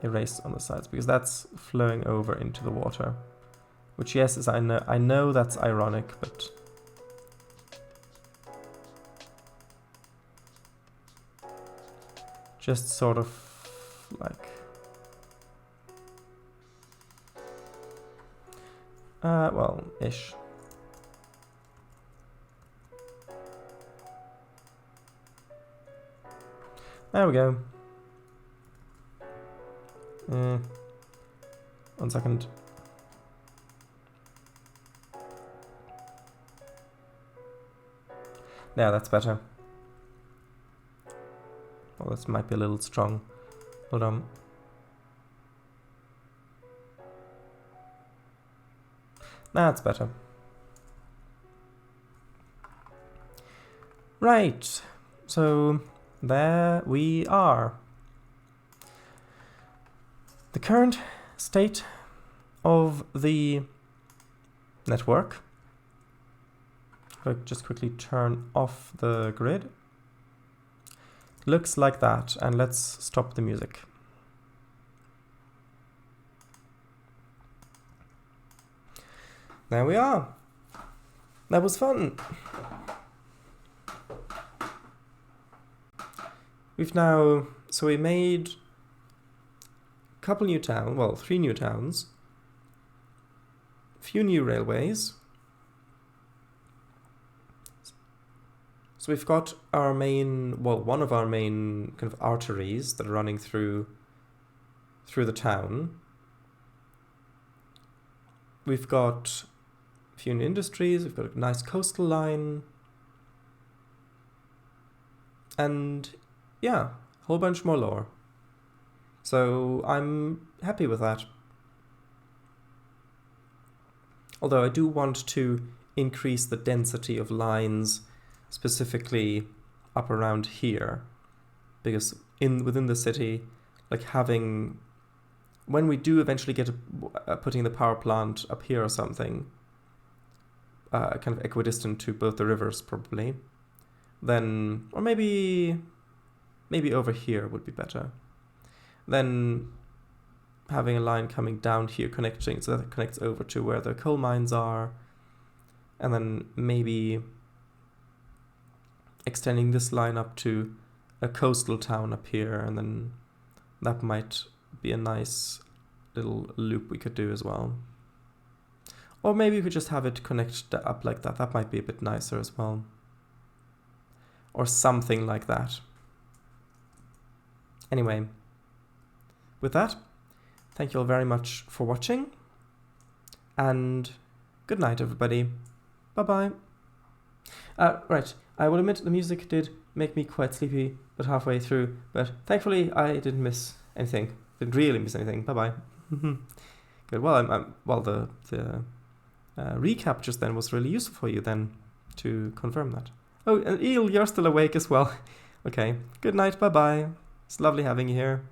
erase on the sides, because that's flowing over into the water. Which, yes, is I know that's ironic, but... just sort of like... well, ish. There we go. 1 second. Yeah, that's better. Oh, this might be a little strong. Hold on. That's better. Right, so there we are. The current state of the network. If I just quickly turn off the grid. Looks like that, and let's stop the music. There we are. That was fun. So we made a couple new towns, well, 3 new towns, a few new railways. So we've got our main, well, one of our main kind of arteries that are running through the town. We've got a few new industries, we've got a nice coastal line, and yeah, a whole bunch more lore. So I'm happy with that. Although I do want to increase the density of lines, specifically up around here, because within the city, like having, when we do eventually get to putting the power plant up here or something, kind of equidistant to both the rivers probably, then, or maybe over here would be better. Then having a line coming down here connecting, so that it connects over to where the coal mines are, and then maybe extending this line up to a coastal town up here, and then that might be a nice little loop we could do as well. Or maybe we could just have it connect up like that. That might be a bit nicer as well. Or something like that. Anyway, with that, thank you all very much for watching, and good night, everybody. Bye-bye. Right, I will admit the music did make me quite sleepy, but halfway through, but thankfully I didn't miss anything. Didn't really miss anything. Bye-bye. Good. Well, the recap just then was really useful for you then, to confirm that. Oh, and Eel, you're still awake as well. Okay, good night, bye-bye. It's lovely having you here.